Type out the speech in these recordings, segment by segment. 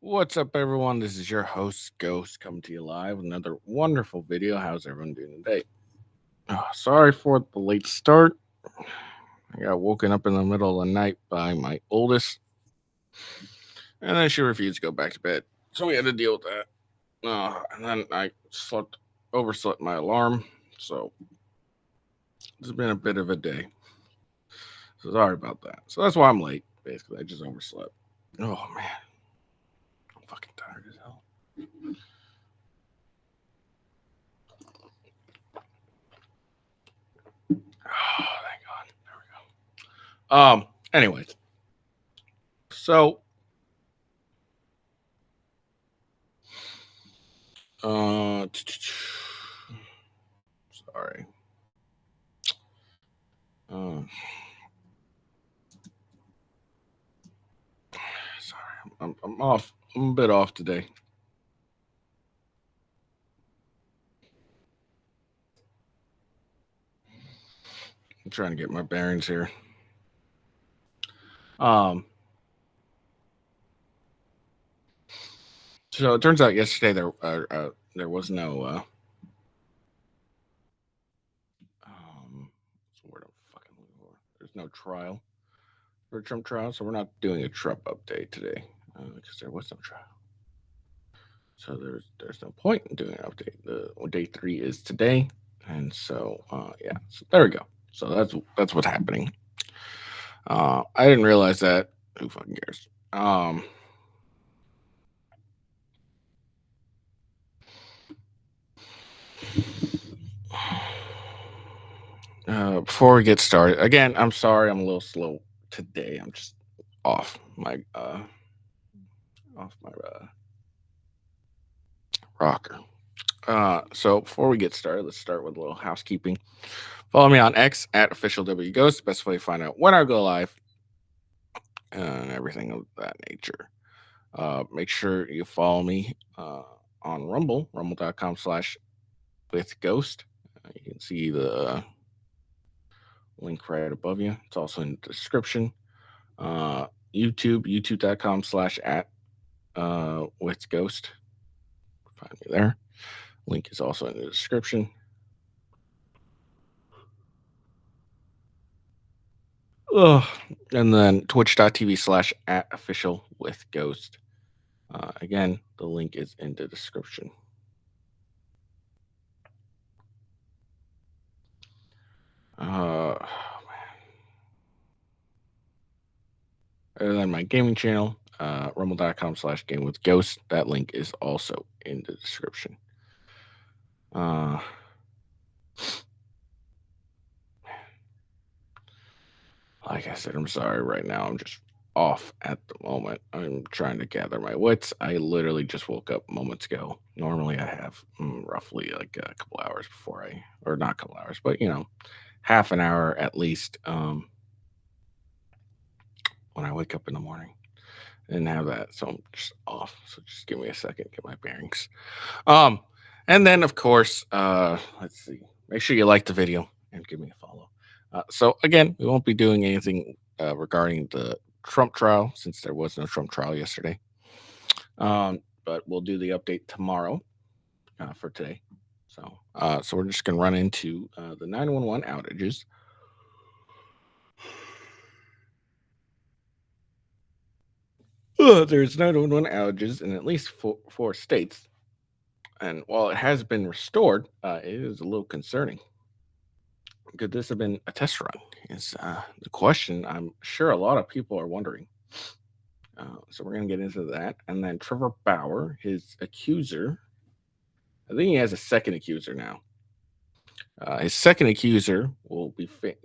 What's up, everyone? This is your host, Ghost, coming to you live with another wonderful video. How's everyone doing today? Sorry for the late start. I got woken up in the middle of the night by my oldest, and then she refused to go back to bed. So we had to deal with that. And then I overslept my alarm. So it's been a bit of a day. So sorry about that. So that's why I'm late, basically. I just overslept. Oh, man. I'm fucking tired as hell. Oh, thank God. There we go. Anyways. So, sorry. Uh, sorry, I'm off. I'm a bit off today. I'm trying to get my bearings here. So it turns out yesterday there was no word I'm fucking looking for. There's no trial for a Trump trial, so we're not doing a Trump update today because there was no trial. So there's no point in doing an update. The day 3 is today, and so yeah. So there we go. So that's what's happening. I didn't realize that. Who fucking cares? Before we get started, again, I'm sorry I'm a little slow today. I'm just off my rocker. So before we get started, let's start with a little housekeeping. Follow me on X at officialwghost. Best way to find out when I go live and everything of that nature. Make sure you follow me on Rumble, rumble.com/withghost. You can see the link right above you. It's also in the description. youtube.com/@withghost. Find me there. Link is also in the description. And then twitch.tv/@officialwithghost. Again, the link is in the description. And then my gaming channel, rumble.com/gamewithghost. That link is also in the description. Like I said, I'm sorry right now. I'm just off at the moment. I'm trying to gather my wits. I literally just woke up moments ago. Normally I have roughly like a couple hours before or not a couple hours, but half an hour at least when I wake up in the morning. I didn't have that, so I'm just off. So just give me a second, get my bearings. And then of course, let's see. Make sure you like the video and give me a follow. So again, we won't be doing anything regarding the Trump trial since there was no Trump trial yesterday. But we'll do the update tomorrow for today. So we're just gonna run into the 911 outages. There's 911 outages in at least four states, and while it has been restored, it is a little concerning. Could this have been a test run? Is the question I'm sure a lot of people are wondering. So we're going to get into that. And then Trevor Baur, his accuser, I think he has a second accuser now. His second accuser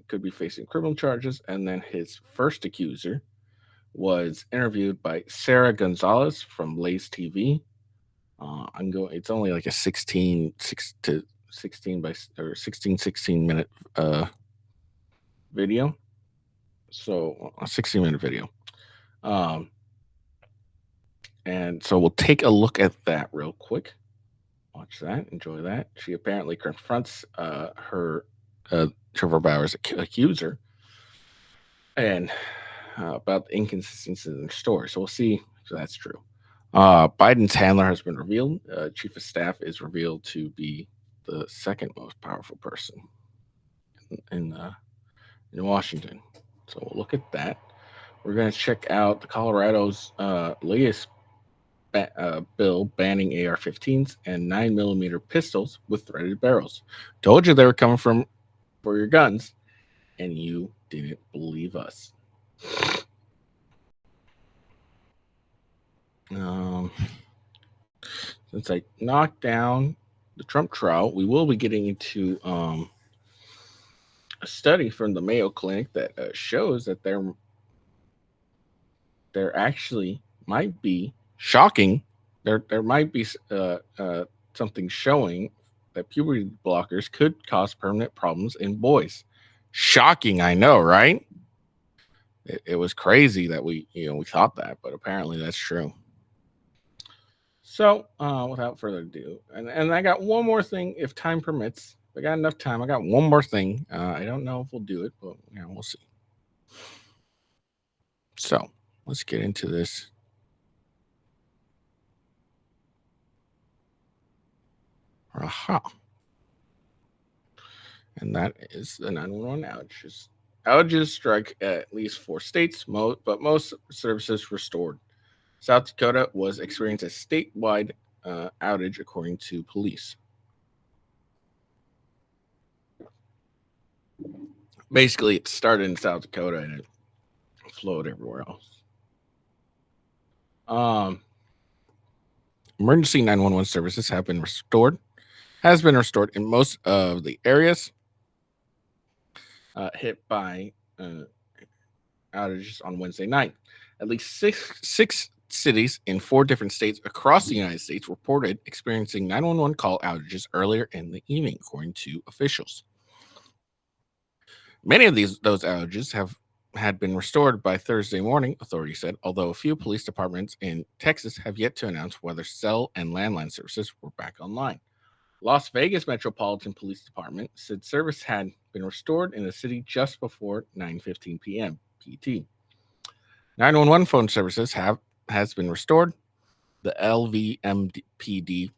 could be facing criminal charges. And then his first accuser was interviewed by Sarah Gonzalez from Lays TV. It's only like a 16 minute video. So a 16-minute video. And so we'll take a look at that real quick. Watch that, enjoy that. She apparently confronts her Trevor Bauer's accuser and about the inconsistencies in the story. So we'll see if that's true. Biden's handler has been revealed. Chief of staff is revealed to be the second most powerful person in Washington. So we'll look at that. We're going to check out the Colorado's latest bill banning AR-15s and 9mm pistols with threaded barrels. Told you they were coming from for your guns, and you didn't believe us. Since I knocked down the Trump trial, we will be getting into a study from the Mayo Clinic that shows that there actually might be shocking. There might be something showing that puberty blockers could cause permanent problems in boys. Shocking, I know, right? It was crazy that we thought that, but apparently that's true. So, without further ado, and I got one more thing, if time permits. If I got enough time, I got one more thing. I don't know if we'll do it, but we'll see. So, let's get into this. Aha. And that is the 911 outages. Outages strike at least 4 states, but most services restored. South Dakota was experiencing a statewide outage, according to police. Basically, it started in South Dakota and it flowed everywhere else. Emergency 911 services has been restored in most of the areas hit by outages on Wednesday night. At least six cities in 4 different states across the United States reported experiencing 911 call outages earlier in the evening, according to officials. Many of those outages had been restored by Thursday morning, authorities said, although a few police departments in Texas have yet to announce whether cell and landline services were back online. Las Vegas Metropolitan Police Department said service had been restored in the city just before 9:15 p.m. PT. 911 phone services has been restored. The LVMPD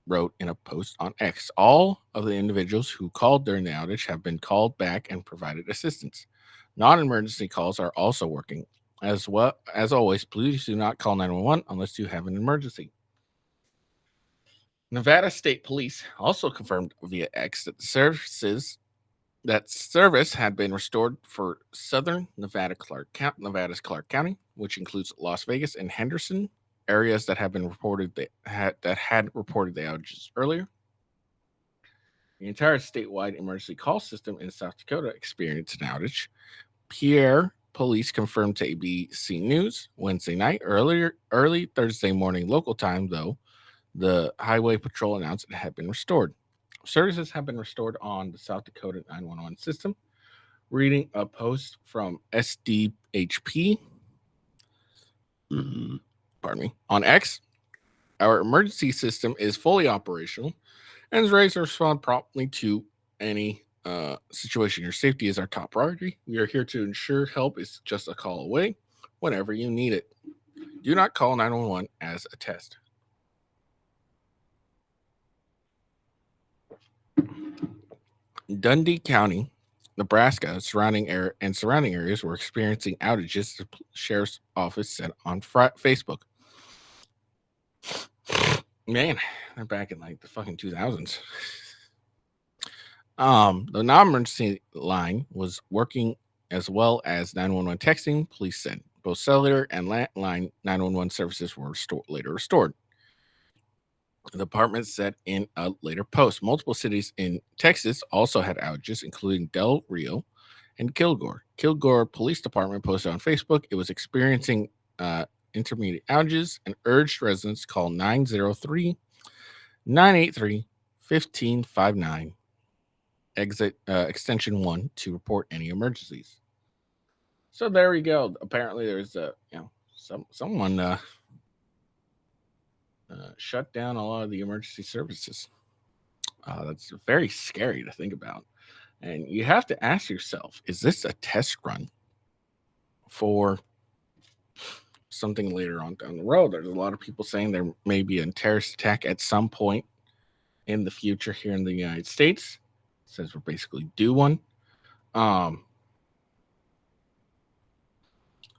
wrote in a post on X. All of the individuals who called during the outage have been called back and provided assistance. Non-emergency calls are also working. As always, please do not call 911 unless you have an emergency. Nevada State Police also confirmed via X that service had been restored for southern Nevada's Clark County, which includes Las Vegas and Henderson, areas that have been reported that had reported the outages earlier. The entire statewide emergency call system in South Dakota experienced an outage. Pierre Police confirmed to ABC News Wednesday night. Early Thursday morning local time, though, the Highway Patrol announced it had been restored. Services have been restored on the South Dakota 911 system. Reading a post from SDHP, pardon me, on X, our emergency system is fully operational and is ready to respond promptly to any situation. Your safety is our top priority. We are here to ensure help is just a call away whenever you need it. Do not call 911 as a test. Dundee County, Nebraska, surrounding areas were experiencing outages, the sheriff's office said on Facebook. Man, they're back in like the fucking 2000s. The non-emergency line was working as well as 911 texting, police said. Both cellular and landline 911 services were later restored. The department said in a later post, multiple cities in Texas also had outages, including Del Rio and Kilgore. Kilgore Police Department posted on Facebook it was experiencing intermediate outages and urged residents to call 903-983-1559 extension 1 to report any emergencies. So there we go. Apparently there's someone shut down a lot of the emergency services. That's very scary to think about. And you have to ask yourself, is this a test run for something later on down the road. There's a lot of people saying there may be a terrorist attack at some point in the future here in the United States. It says we're basically due one.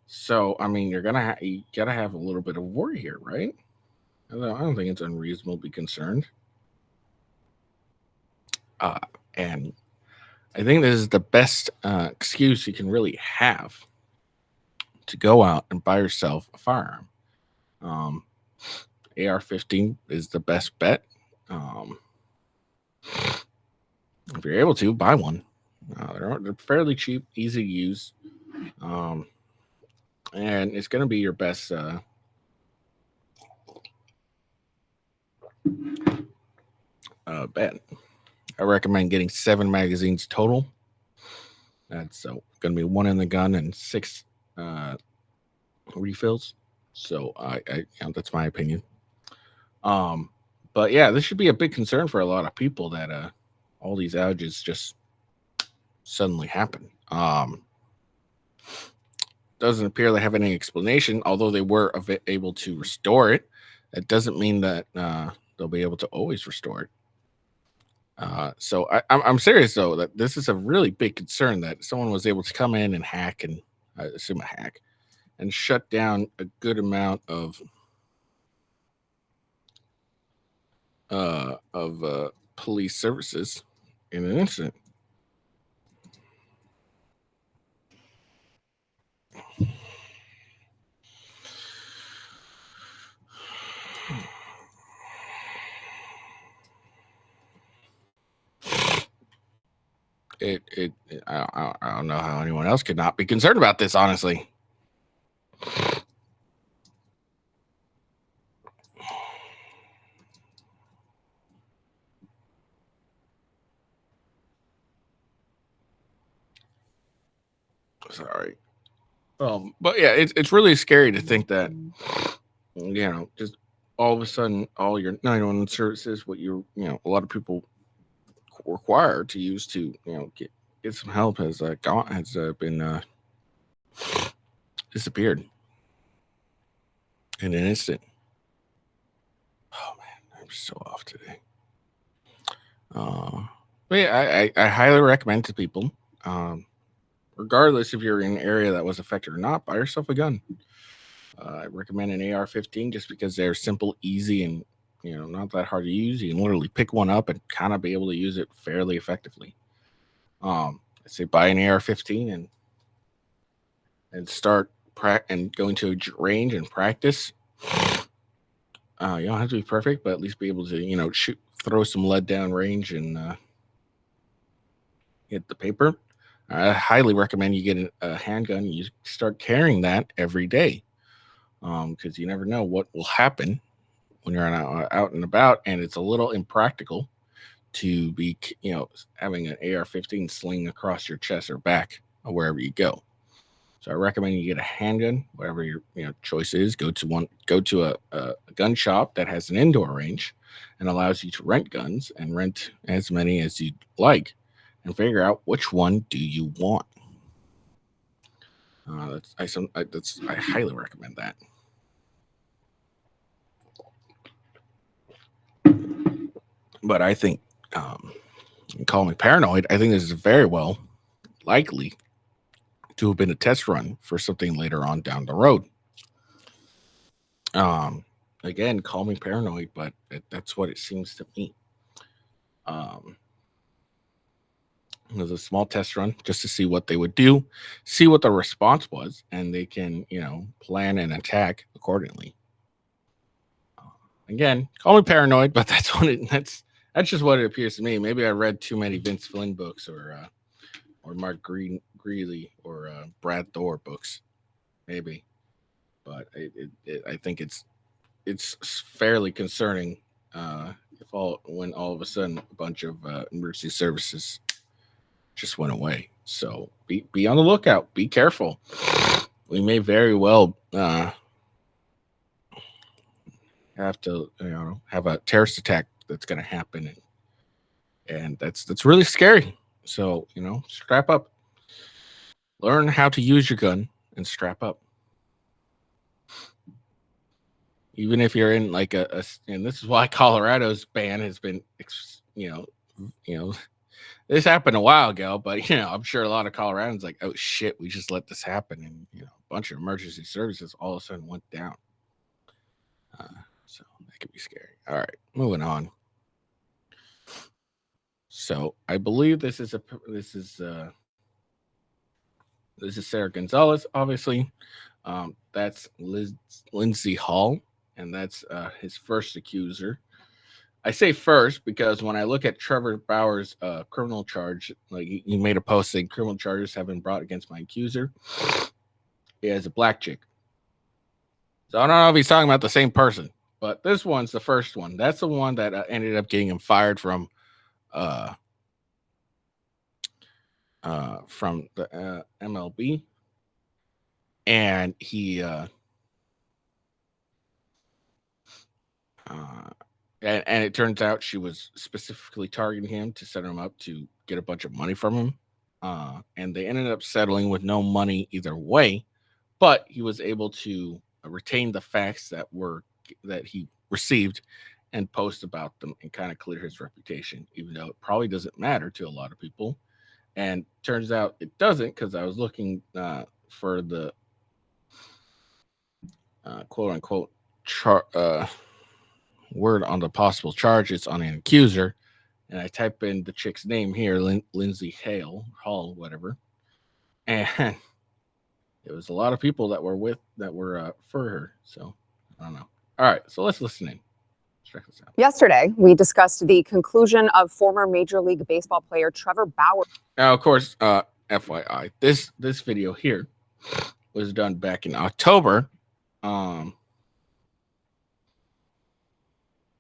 So I mean, you gotta have a little bit of worry here, right? I don't think it's unreasonable to be concerned. And I think this is the best excuse you can really have to go out and buy yourself a firearm. AR-15 is the best bet. If you're able to, buy one. They're fairly cheap, easy to use, and it's going to be your best bet. I recommend getting 7 magazines total. That's going to be 1 in the gun and 6 refills. So that's my opinion. But yeah, this should be a big concern for a lot of people that all these outages just suddenly happen. Doesn't appear they have any explanation, although they were able to restore it. That doesn't mean that they'll be able to always restore it. So I'm serious though that this is a really big concern that someone was able to come in and hack, and I assume a hack, and shut down a good amount of police services in an instant. I don't know how anyone else could not be concerned about this, honestly. Sorry. But yeah, it's really scary to think that, just all of a sudden all your 911 services, what a lot of people require to use to get some help has been disappeared in an instant. Oh man, I'm so off today. But yeah, I highly recommend to people, regardless if you're in an area that was affected or not, buy yourself a gun. I recommend an AR-15 just because they're simple, easy, and not that hard to use. You can literally pick one up and kind of be able to use it fairly effectively. I say buy an AR-15 and start and going to a range and practice. You don't have to be perfect, but at least be able to throw some lead down range and hit the paper. I highly recommend you get a handgun. You start carrying that every day, because you never know what will happen when you're out and about, and it's a little impractical to be having an AR-15 sling across your chest or back or wherever you go. So I recommend you get a handgun, whatever your choice is. Go to a gun shop that has an indoor range and allows you to rent guns and rent as many as you'd like, and figure out which one do you want. I highly recommend that. But I think, call me paranoid, I think this is very well likely to have been a test run for something later on down the road. Again, call me paranoid, but that's what it seems to me. It was a small test run just to see what they would do, see what the response was, and they can, plan and attack accordingly. Again, call me paranoid, but that's just what it appears to me. Maybe I read too many Vince Flynn books or Mark Greeley or Brad Thor books, maybe. But I think it's fairly concerning when all of a sudden a bunch of emergency services just went away. So be on the lookout. Be careful. We may very well have to have a terrorist attack that's going to happen, and that's really scary. So strap up. Learn how to use your gun and strap up. even if you're in like and this is why Colorado's ban has been, you know, this happened a while ago, but I'm sure a lot of Coloradans like, oh shit, we just let this happen, and a bunch of emergency services all of a sudden went down. So that could be scary. All right, moving on. So I believe this is Sarah Gonzalez, obviously. That's Lindsay Hall, and that's his first accuser. I say first because when I look at Trevor Bauer's criminal charge, like he made a post saying criminal charges have been brought against my accuser. He has a black chick. So I don't know if he's talking about the same person, but this one's the first one. That's the one that ended up getting him fired from the MLB. And he and it turns out she was specifically targeting him to set him up to get a bunch of money from him. And they ended up settling with no money either way, but he was able to retain the facts that he received and post about them and kind of clear his reputation, even though it probably doesn't matter to a lot of people. And turns out it doesn't, because I was looking for the quote unquote word on the possible charges on an accuser, and I type in the chick's name here, Lindsay Hall, whatever, and it was a lot of people that were for her. So I don't know. All right, so let's listen in. Check this out. Yesterday, we discussed the conclusion of former Major League Baseball player Trevor Bauer. Now, of course, FYI, this video here was done back in October.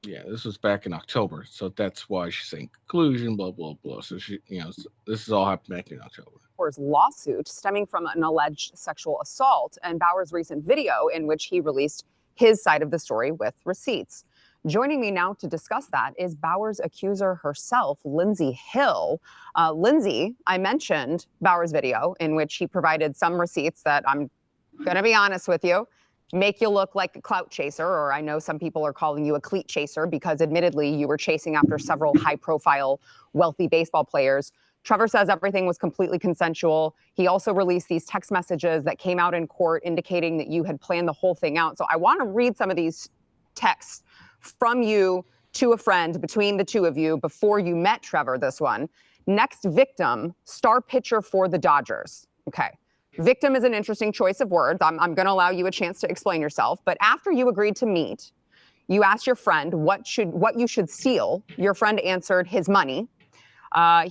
Yeah, this was back in October, so that's why she's saying conclusion, blah blah blah. So she, this is all happened back in October. Bauer's lawsuit stemming from an alleged sexual assault, and Bauer's recent video in which he released his side of the story with receipts. Joining me now to discuss that is Bauer's accuser herself, Lindsay Hill. Lindsay, I mentioned Bauer's video in which he provided some receipts that, I'm going to be honest with you, make you look like a clout chaser, or I know some people are calling you a cleat chaser because admittedly you were chasing after several high-profile, wealthy baseball players. Trevor says everything was completely consensual. He also released these text messages that came out in court indicating that you had planned the whole thing out. So I want to read some of these texts from you to a friend between the two of you before you met Trevor, this one. Next victim, star pitcher for the Dodgers. Okay. Victim is an interesting choice of words. I'm going to allow you a chance to explain yourself. But after you agreed to meet, you asked your friend what you should steal. Your friend answered his money.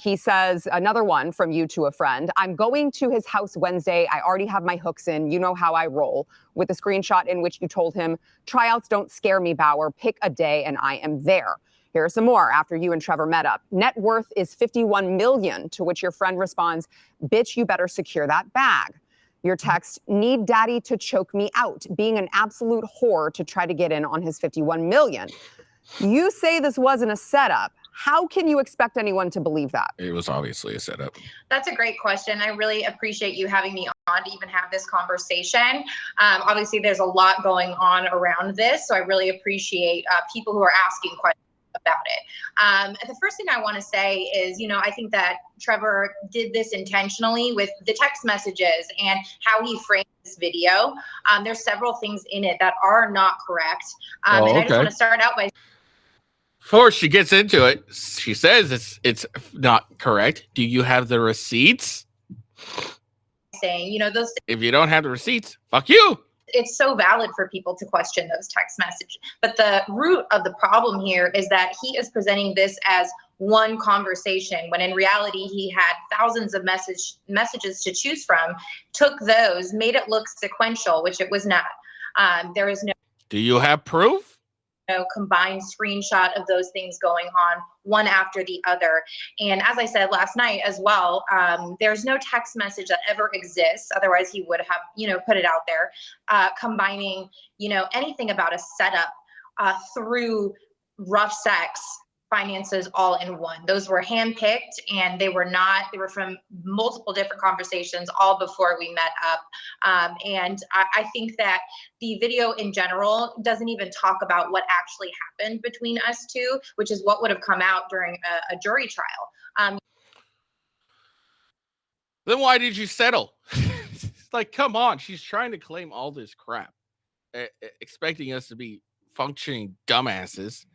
He says, another one from you to a friend, I'm going to his house Wednesday. I already have my hooks in. You know how I roll. With a screenshot in which you told him, tryouts don't scare me, Bauer. Pick a day and I am there. Here are some more after you and Trevor met up. Net worth is $51 million, to which your friend responds, bitch, you better secure that bag. Your text, need daddy to choke me out, being an absolute whore to try to get in on his $51 million. You say this wasn't a setup. How can you expect anyone to believe that? It was obviously a setup. That's a great question. I really appreciate you having me on to even have this conversation. Obviously, there's a lot going on around this, so I really appreciate people who are asking questions about it. The first thing I want to say is, I think that Trevor did this intentionally with the text messages and how he framed this video. There's several things in it that are not correct. And I just want to start out by... Before she gets into it, she says it's not correct. Do you have the receipts? Saying, those... If you don't have the receipts, fuck you. It's so valid for people to question those text messages. But the root of the problem here is that he is presenting this as one conversation, when in reality, he had thousands of messages to choose from, took those, made it look sequential, which it was not. There is no... Do you have proof? Combined screenshot of those things going on one after the other. And as I said last night as well, there's no text message that ever exists. Otherwise he would have, put it out there, combining, anything about a setup through rough sex finances all in one. Those were handpicked, and they were from multiple different conversations all before we met up. And I think that the video in general doesn't even talk about what actually happened between us two, which is what would have come out during a jury trial. Then why did you settle? Like, come on. She's trying to claim all this crap, expecting us to be functioning dumbasses.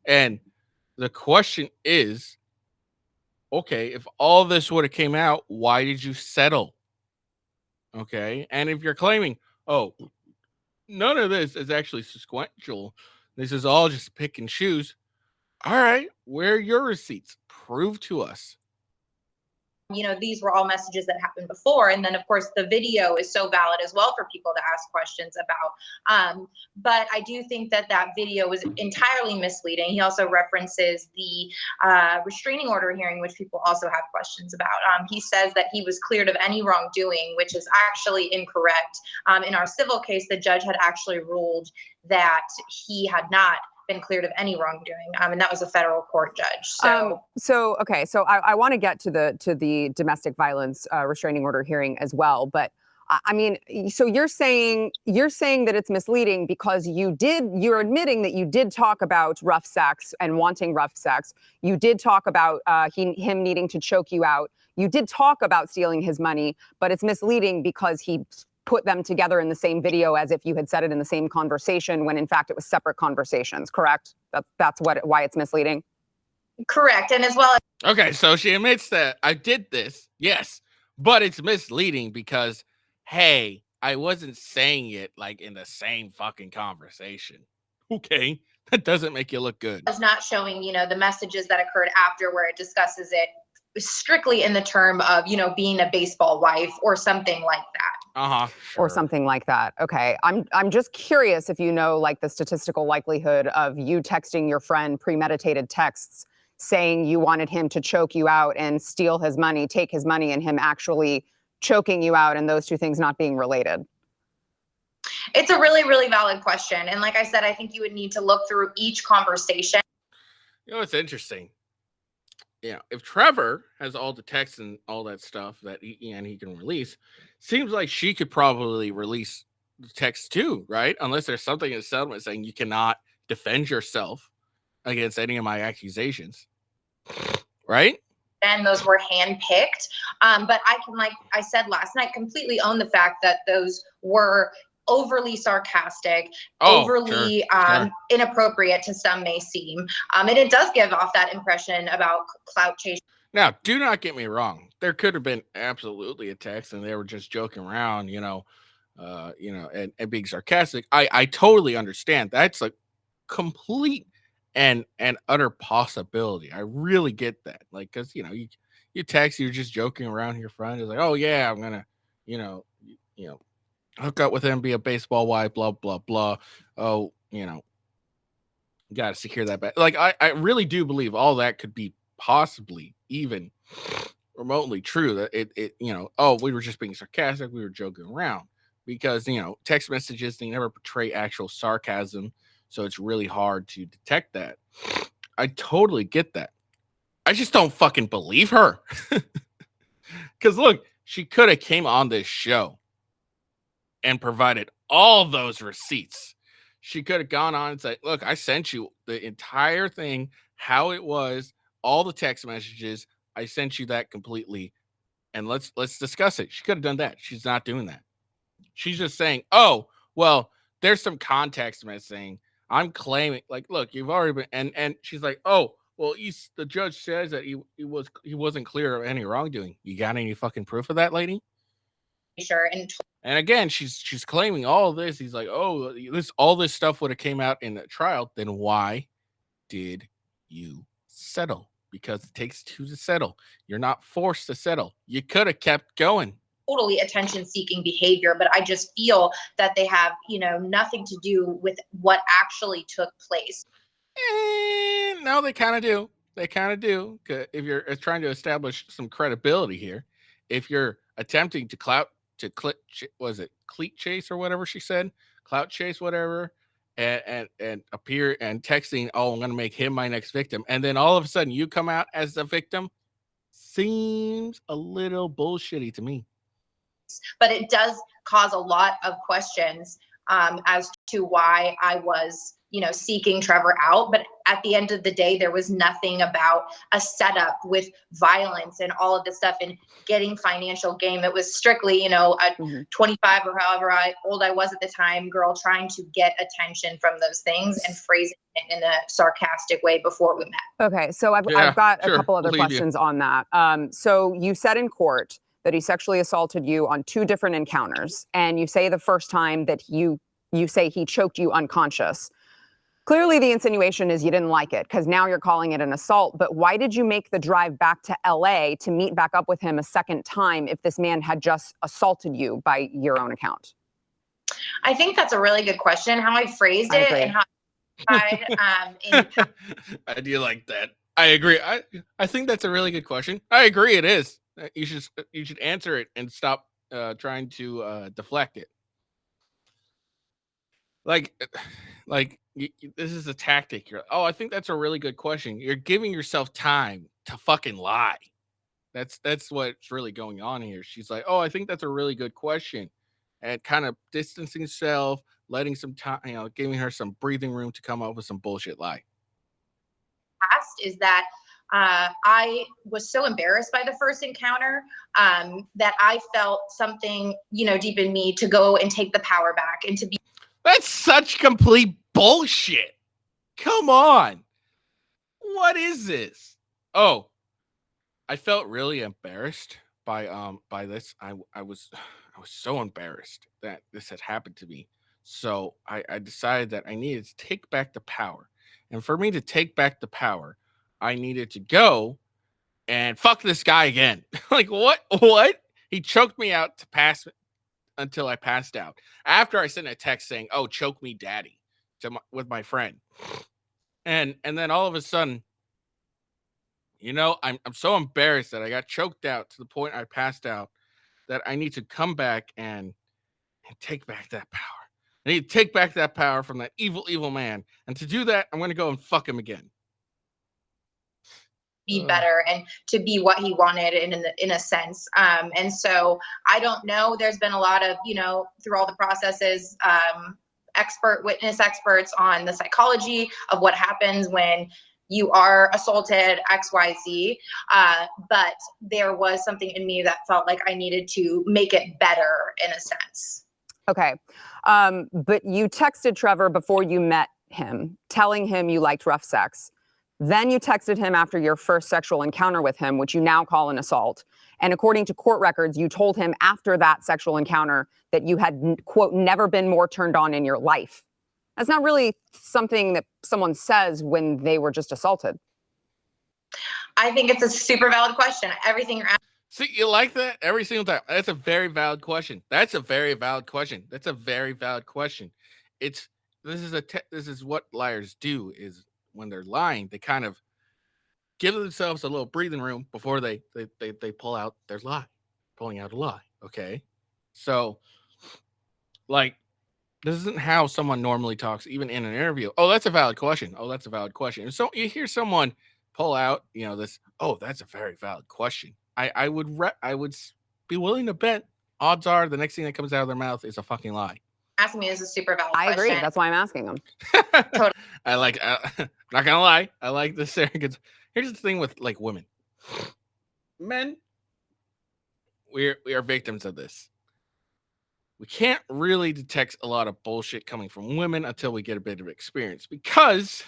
And the question is, okay, if all this would have came out, why did you settle? Okay. And if you're claiming, oh, none of this is actually sequential, this is all just pick and choose. All right, where are your receipts? Prove to us. These were all messages that happened before. And then, of course, the video is so valid as well for people to ask questions about. But I do think that video was entirely misleading. He also references the restraining order hearing, which people also have questions about. He says that he was cleared of any wrongdoing, which is actually incorrect. In our civil case, the judge had actually ruled that he had not been cleared of any wrongdoing, and that was a federal court judge. So I want to get to the domestic violence restraining order hearing as well, but I mean, so you're saying that it's misleading because you're admitting that you did talk about rough sex and wanting rough sex. You did talk about him needing to choke you out. You did talk about stealing his money, but it's misleading because he put them together in the same video as if you had said it in the same conversation when in fact it was separate conversations, correct? That's why it's misleading? Correct. And as well as okay, so she admits that I did this, yes, but it's misleading because, hey, I wasn't saying it like in the same fucking conversation. Okay, that doesn't make you look good. It's not showing, the messages that occurred after where it discusses it strictly in the term of, being a baseball wife or something like that. Or something like that. Okay. I'm just curious if you know, like, the statistical likelihood of you texting your friend premeditated texts saying you wanted him to choke you out and steal his money, take his money, and him actually choking you out, and those two things not being related. It's a really, really valid question. And like I said, I think you would need to look through each conversation. It's interesting. If Trevor has all the texts and all that stuff that he can release, seems like she could probably release the text too, right? Unless there's something in the settlement saying you cannot defend yourself against any of my accusations, right? And those were handpicked. But I can, like I said last night, completely own the fact that those were overly sarcastic, overly inappropriate to some may seem. And it does give off that impression about clout chasing. Now, do not get me wrong. There could have been absolutely a text and they were just joking around, and being sarcastic. I totally understand. That's a complete and utter possibility. I really get that. Like, because, you text, you're just joking around with your friend. It's like, oh, yeah, I'm going to, hook up with him, be a baseball wife, blah, blah, blah. Oh, got to secure that back. Like, I really do believe all that could be possibly even remotely true. That it we were just being sarcastic. We were joking around because, text messages, they never portray actual sarcasm. So it's really hard to detect that. I totally get that. I just don't fucking believe her. Because look, she could have came on this show and provided all those receipts. She could have gone on and said, look, I sent you the entire thing, how it was, all the text messages. I sent you that completely. And let's discuss it. She could have done that. She's not doing that. She's just saying, oh, well, there's some context missing. I'm claiming, like, look, you've already been, and she's like, oh, well, the judge says that he wasn't clear of any wrongdoing. You got any fucking proof of that, lady? Sure. And again, she's claiming all of this. He's like, oh, all this stuff would have came out in the trial. Then why did you settle? Because it takes two to settle. You're not forced to settle. You could have kept going. Totally attention-seeking behavior, but I just feel that they have, nothing to do with what actually took place. No, they kind of do. They kind of do. If you're trying to establish some credibility here, if you're attempting to cleat chase or whatever she said, clout chase, whatever, and appear and texting, oh, I'm gonna make him my next victim, and then all of a sudden you come out as the victim, seems a little bullshitty to me. But it does cause a lot of questions as to why I was, seeking Trevor out. But at the end of the day, there was nothing about a setup with violence and all of this stuff and getting financial gain. It was strictly, a 25 or however old I was at the time, girl trying to get attention from those things and phrasing it in a sarcastic way before we met. Okay, so I've got a couple other questions on that. So you said in court that he sexually assaulted you on 2 different encounters, and you say the first time that you say he choked you unconscious. Clearly, the insinuation is you didn't like it, because now you're calling it an assault. But why did you make the drive back to LA to meet back up with him a second time if this man had just assaulted you by your own account? I think that's a really good question. How I phrased it and how I do like that. I agree. I think that's a really good question. I agree. It is. You should answer it and stop trying to deflect it. Like this is a tactic. I think that's a really good question. You're giving yourself time to fucking lie. That's what's really going on here. She's like, oh, I think that's a really good question, and kind of distancing herself, letting some time, giving her some breathing room to come up with some bullshit lie. Past is that I was so embarrassed by the first encounter that I felt something, deep in me to go and take the power back and to be. That's such complete bullshit. Come on. What is this? Oh, I felt really embarrassed by this. I was so embarrassed that this had happened to me. So I decided that I needed to take back the power. And for me to take back the power, I needed to go and fuck this guy again. Like, what? He choked me out to pass until I passed out. After I sent a text saying, oh, choke me daddy with my friend. And then all of a sudden, I'm so embarrassed that I got choked out to the point I passed out that I need to come back and take back that power. I need to take back that power from that evil, evil man. And to do that, I'm going to go and fuck him again. Be better and to be what he wanted in a sense. And so I don't know, there's been a lot of, through all the processes, witness experts on the psychology of what happens when you are assaulted, XYZ. But there was something in me that felt like I needed to make it better in a sense. Okay. But you texted Trevor before you met him, telling him you liked rough sex. Then you texted him after your first sexual encounter with him, which you now call an assault. And according to court records, you told him after that sexual encounter that you had, quote, never been more turned on in your life. That's not really something that someone says when they were just assaulted. I think it's a super valid question. Everything you're asking. See, you like that every single time. That's a very valid question. This is what liars do, is when they're lying, they kind of give themselves a little breathing room before they pull out their lie, pulling out a lie. Okay. So like, this isn't how someone normally talks, even in an interview. Oh, that's a valid question. So you hear someone pull out, this, oh, that's a very valid question. I would be willing to bet odds are the next thing that comes out of their mouth is a fucking lie. Asking me is a super valid question. I agree. That's why I'm asking them. Totally. I'm not gonna lie. I like this arrogance. Here's the thing with like women. Men, we are victims of this. We can't really detect a lot of bullshit coming from women until we get a bit of experience. Because,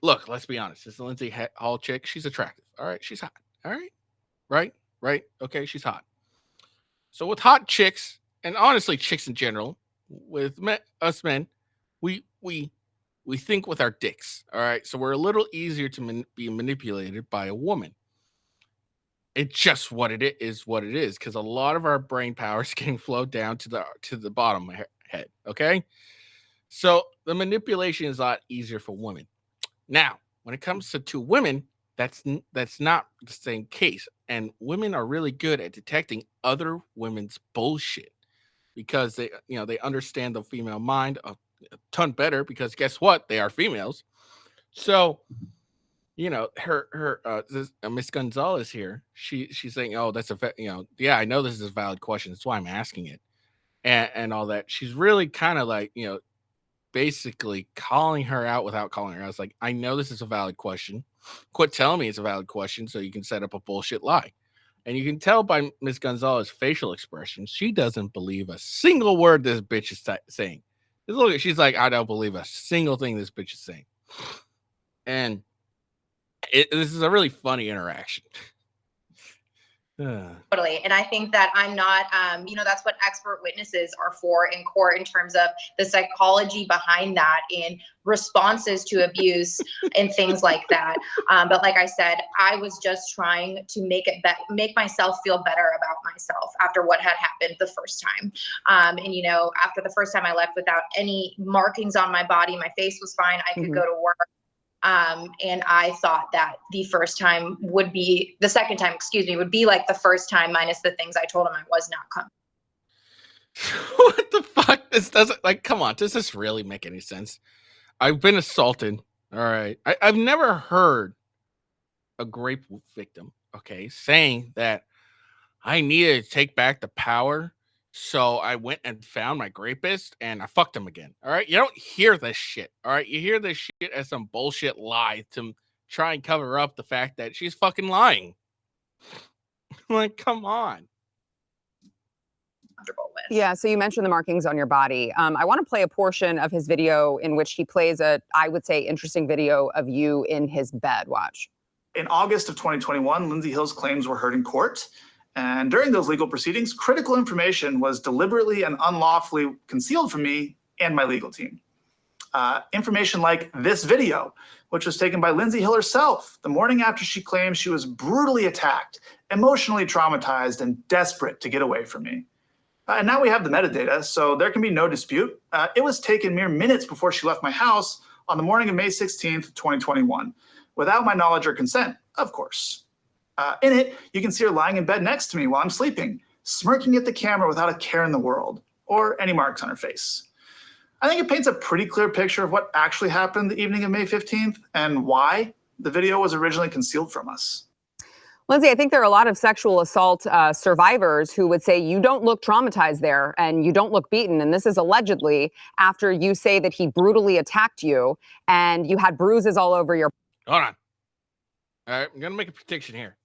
look, let's be honest. This Lindsay Hall chick, she's attractive. All right, she's hot. All right, right. Okay, she's hot. So with hot chicks, and honestly, chicks in general, with us men, we think with our dicks. All right, so we're a little easier to be manipulated by a woman. It's just what it is, because a lot of our brain power is getting flowed down to the bottom of head. Okay, so the manipulation is a lot easier for women. Now, when it comes to 2 women, that's not the same case, and women are really good at detecting other women's bullshit because they understand the female mind a ton better because guess what? They are females. So, you know, Miss Gonzalez here, she's saying, oh, that's yeah, I know this is a valid question. That's why I'm asking it. And all that. She's really kind of like, basically calling her out without calling her out. It's like, I know this is a valid question. Quit telling me it's a valid question so you can set up a bullshit lie. And you can tell by Miss Gonzalez's facial expression, she doesn't believe a single word this bitch is saying. Just look, she's like, I don't believe a single thing this bitch is saying. And this is a really funny interaction. Totally. And I think that I'm not, that's what expert witnesses are for in court in terms of the psychology behind that and responses to abuse and things like that. But like I said, I was just trying to make myself feel better about myself after what had happened the first time. After the first time I left without any markings on my body, my face was fine. I could go to work. And I thought that the second time would be like the first time minus the things I told him I was not coming. What the fuck? This doesn't, come on, does this really make any sense? I've been assaulted. All right. I've never heard a rape victim, okay, saying that I needed to take back the power. So I went and found my rapist and I fucked him again. All right. You don't hear this shit. All right. You hear this shit as some bullshit lie to try and cover up the fact that she's fucking lying. Like, come on. Yeah, so you mentioned the markings on your body. I want to play a portion of his video in which he plays I would say, interesting video of you in his bed. Watch. In August of 2021, Lindsay Hill's claims were heard in court. And during those legal proceedings, critical information was deliberately and unlawfully concealed from me and my legal team. Information like this video, which was taken by Lindsay Hill herself the morning after she claimed she was brutally attacked, emotionally traumatized, and desperate to get away from me. And now we have the metadata, so there can be no dispute. It was taken mere minutes before she left my house on the morning of May 16th, 2021, without my knowledge or consent, of course. In it, you can see her lying in bed next to me while I'm sleeping, smirking at the camera without a care in the world, or any marks on her face. I think it paints a pretty clear picture of what actually happened the evening of May 15th and why the video was originally concealed from us. Lindsay, I think there are a lot of sexual assault survivors who would say you don't look traumatized there and you don't look beaten. And this is allegedly after you say that he brutally attacked you and you had bruises all over your... Hold on. All right, I'm going to make a prediction here.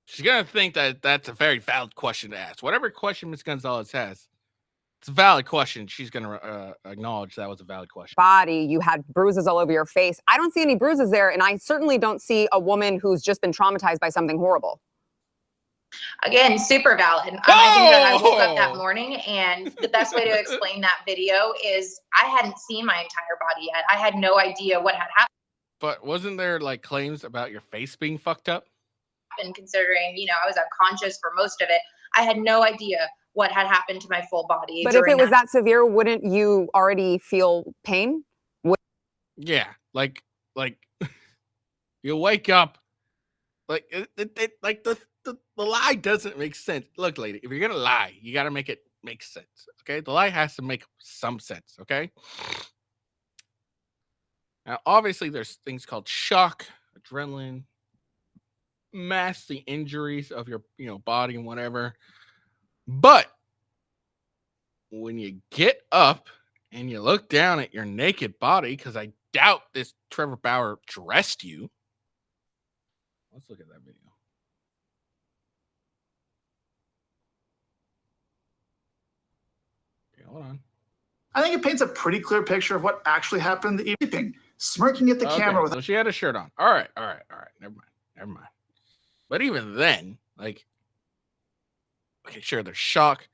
She's going to think that that's a very valid question to ask. Whatever question Ms. Gonzalez has, it's a valid question. She's going to acknowledge that was a valid question. Body, you had bruises all over your face. I don't see any bruises there, and I certainly don't see a woman who's just been traumatized by something horrible. Again, super valid. I think that I woke up that morning, and the best way to explain that video is I hadn't seen my entire body yet. I had no idea what had happened. But wasn't there claims about your face being fucked up? And considering, I was unconscious for most of it, I had no idea what had happened to my full body. But if it was that severe, wouldn't you already feel pain? Yeah, like you wake up, the lie doesn't make sense. Look, lady, if you're gonna lie, you gotta make it make sense. Okay, the lie has to make some sense. Okay. Now, obviously, there's things called shock, adrenaline, mask the injuries of your body and whatever. But when you get up and you look down at your naked body, because I doubt this Trevor Bauer dressed you. Let's look at that video. Okay, hold on. I think it paints a pretty clear picture of what actually happened the evening. Smirking at the camera with... So she had a shirt on. All right. Never mind. But even then, okay, sure, there's shock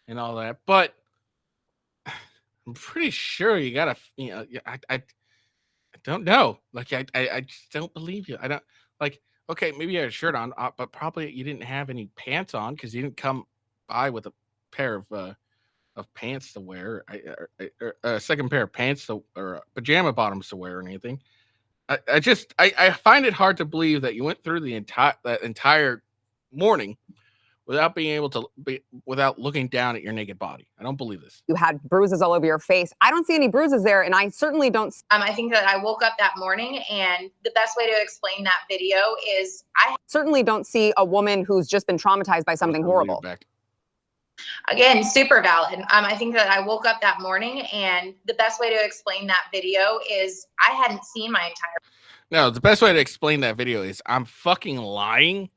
and all that, but I'm pretty sure you gotta, I don't know. I just don't believe you. I don't okay, maybe you had a shirt on, but probably you didn't have any pants on because you didn't come by with a pair of pants to wear, or a second pair of pants or pajama bottoms to wear or anything. I find it hard to believe that you went through that entire morning without being able to without looking down at your naked body. I don't believe this. You had bruises all over your face. I don't see any bruises there, and I certainly don't. I think that I woke up that morning, and the best way to explain that video is I certainly don't see a woman who's just been traumatized by something horrible. Again, super valid. I think that I woke up that morning, and the best way to explain that video is I hadn't seen my entire. No, the best way to explain that video is I'm fucking lying,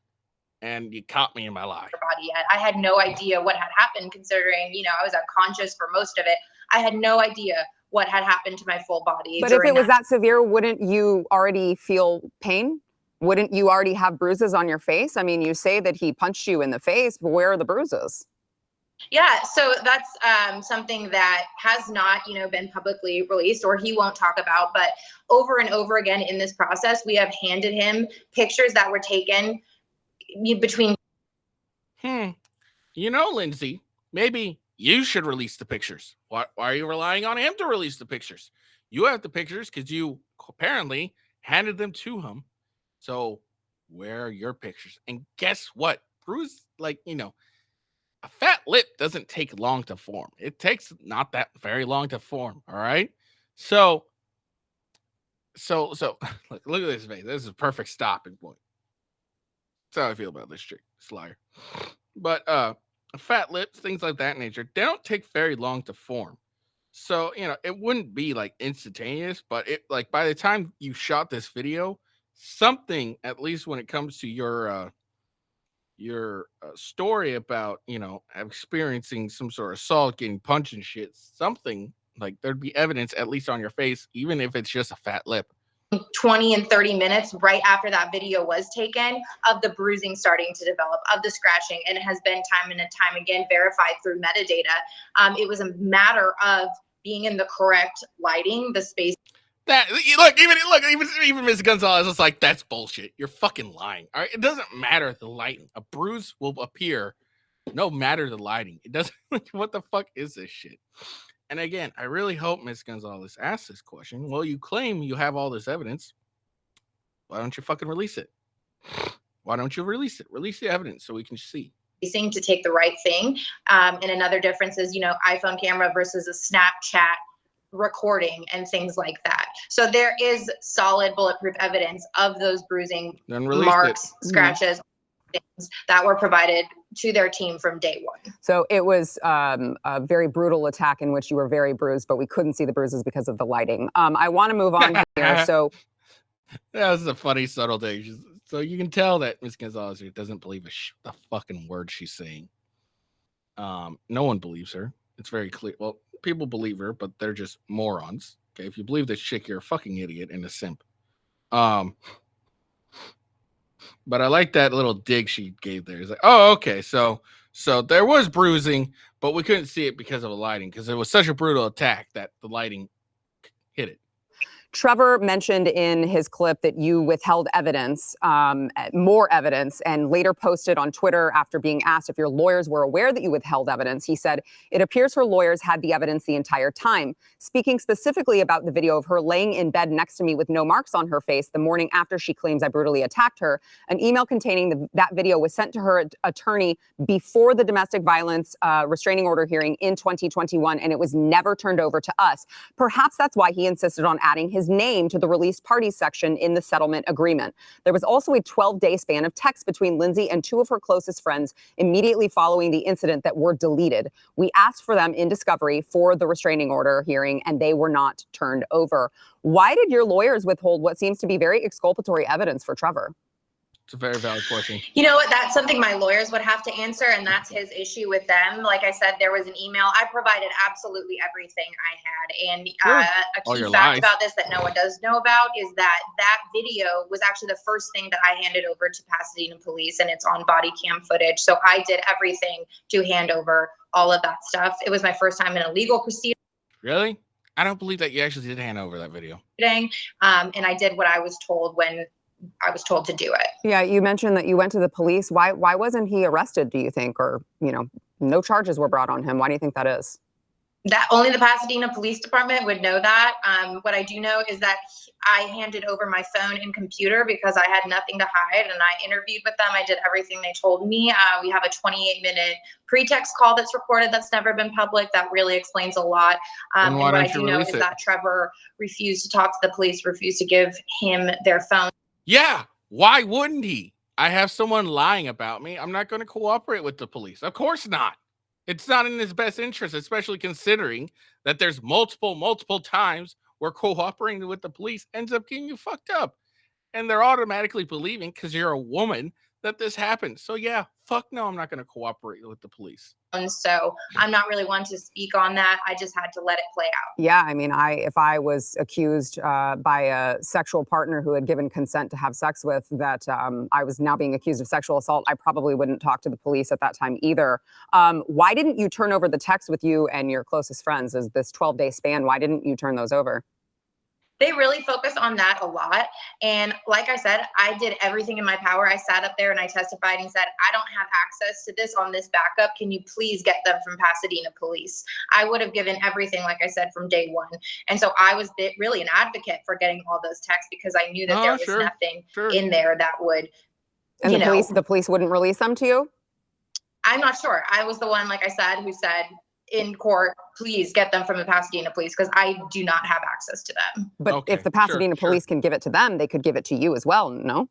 and you caught me in my lie. Body yet. I had no idea what had happened, considering, you know, I was unconscious for most of it. I had no idea what had happened to my full body. But if it was that severe, wouldn't you already feel pain? Wouldn't you already have bruises on your face? I mean, you say that he punched you in the face, but where are the bruises? Yeah, so that's something that has not, you know, been publicly released, or he won't talk about. But over and over again in this process, we have handed him pictures that were taken between. You know, Lindsay, maybe you should release the pictures. Why are you relying on him to release the pictures? You have the pictures because you apparently handed them to him. So where are your pictures? And guess what? Bruce, like, you know, a fat lip doesn't take long to form. It takes not that very long to form. All right. So look at this face. This is a perfect stopping point. That's how I feel about this chick, this liar. But fat lips, things like that nature, they don't take very long to form. So, you know, it wouldn't be like instantaneous, but it like by the time you shot this video, something, at least when it comes to your story about, you know, experiencing some sort of assault, getting punched and shit, something like there'd be evidence at least on your face, even if it's just a fat lip. 20 and 30 minutes right after that video was taken, of the bruising starting to develop, of the scratching, and it has been time and time again verified through metadata. It was a matter of being in the correct lighting, the space. That even Ms. Gonzalez is like, that's bullshit. You're fucking lying. All right, it doesn't matter the lighting. A bruise will appear no matter the lighting. It doesn't. What the fuck is this shit? And again, I really hope Ms. Gonzalez asks this question. Well, you claim you have all this evidence. Why don't you fucking release it? Why don't you release it? Release the evidence so we can see. To take the right thing. And another difference is, you know, iPhone camera versus a Snapchat recording and things like that. So there is solid bulletproof evidence of those bruising marks, scratches, things that were provided to their team from day one. So it was a very brutal attack in which you were very bruised, but we couldn't see the bruises because of the lighting. I want to move on here. So that was a funny, subtle thing. So you can tell that Ms. Gonzalez doesn't believe the fucking word she's saying. No one believes her. It's very clear. Well, people believe her, but they're just morons. Okay, if you believe this chick, you're a fucking idiot and a simp. But I like that little dig she gave there. It's like, oh, okay, so there was bruising, but we couldn't see it because of the lighting, because it was such a brutal attack that the lighting hit it. Trevor mentioned in his clip that you withheld evidence, more evidence, and later posted on Twitter after being asked if your lawyers were aware that you withheld evidence. He said, "It appears her lawyers had the evidence the entire time." Speaking specifically about the video of her laying in bed next to me with no marks on her face the morning after she claims I brutally attacked her, an email containing that video was sent to her attorney before the domestic violence restraining order hearing in 2021, and it was never turned over to us. Perhaps that's why he insisted on adding his name to the released parties section in the settlement agreement. There was also a 12-day span of texts between Lindsay and two of her closest friends immediately following the incident that were deleted. We asked for them in discovery for the restraining order hearing, and they were not turned over. Why did your lawyers withhold what seems to be very exculpatory evidence for Trevor? It's a very valid question. You know what? That's something my lawyers would have to answer, and that's his issue with them. Like I said, there was an email. I provided absolutely everything I had. And a key fact about this that no one does know about is that that video was actually the first thing that I handed over to Pasadena police, and it's on body cam footage. So I did everything to hand over all of that stuff. It was my first time in a legal proceeding. Really? I don't believe that you actually did hand over that video. And I did what I was told when I was told to do it. Yeah, you mentioned that you went to the police. Why wasn't he arrested, do you think? Or, you know, no charges were brought on him. Why do you think that is? That only the Pasadena Police Department would know that. What I do know is that I handed over my phone and computer because I had nothing to hide, and I interviewed with them. I did everything they told me. We have a 28-minute pretext call that's recorded that's never been public. That really explains a lot. Then why and what I don't you do know release is it? that Trevor refused to talk to the police, refused to give him their phone. Yeah, why wouldn't he? I have someone lying about me. I'm not going to cooperate with the police. Of course not. It's not in his best interest, especially considering that there's multiple times where cooperating with the police ends up getting you fucked up. And they're automatically believing, because you're a woman, that this happened. So yeah, fuck no, I'm not going to cooperate with the police. So I'm not really one to speak on that. I just had to let it play out. Yeah, I mean, if I was accused by a sexual partner who had given consent to have sex with, that I was now being accused of sexual assault, I probably wouldn't talk to the police at that time either. Why didn't you turn over the text with you and your closest friends? As this 12-day span, why didn't you turn those over? They really focus on that a lot. And like I said, I did everything in my power. I sat up there and I testified and said, I don't have access to this on this backup. Can you please get them from Pasadena police? I would have given everything, like I said, from day one. And so I was really an advocate for getting all those texts because I knew that there was nothing in there that would, and the police wouldn't release them to you? I'm not sure. I was the one, like I said, who said, in court, please get them from the Pasadena police because I do not have access to them. But if the Pasadena police can give it to them, they could give it to you as well, no?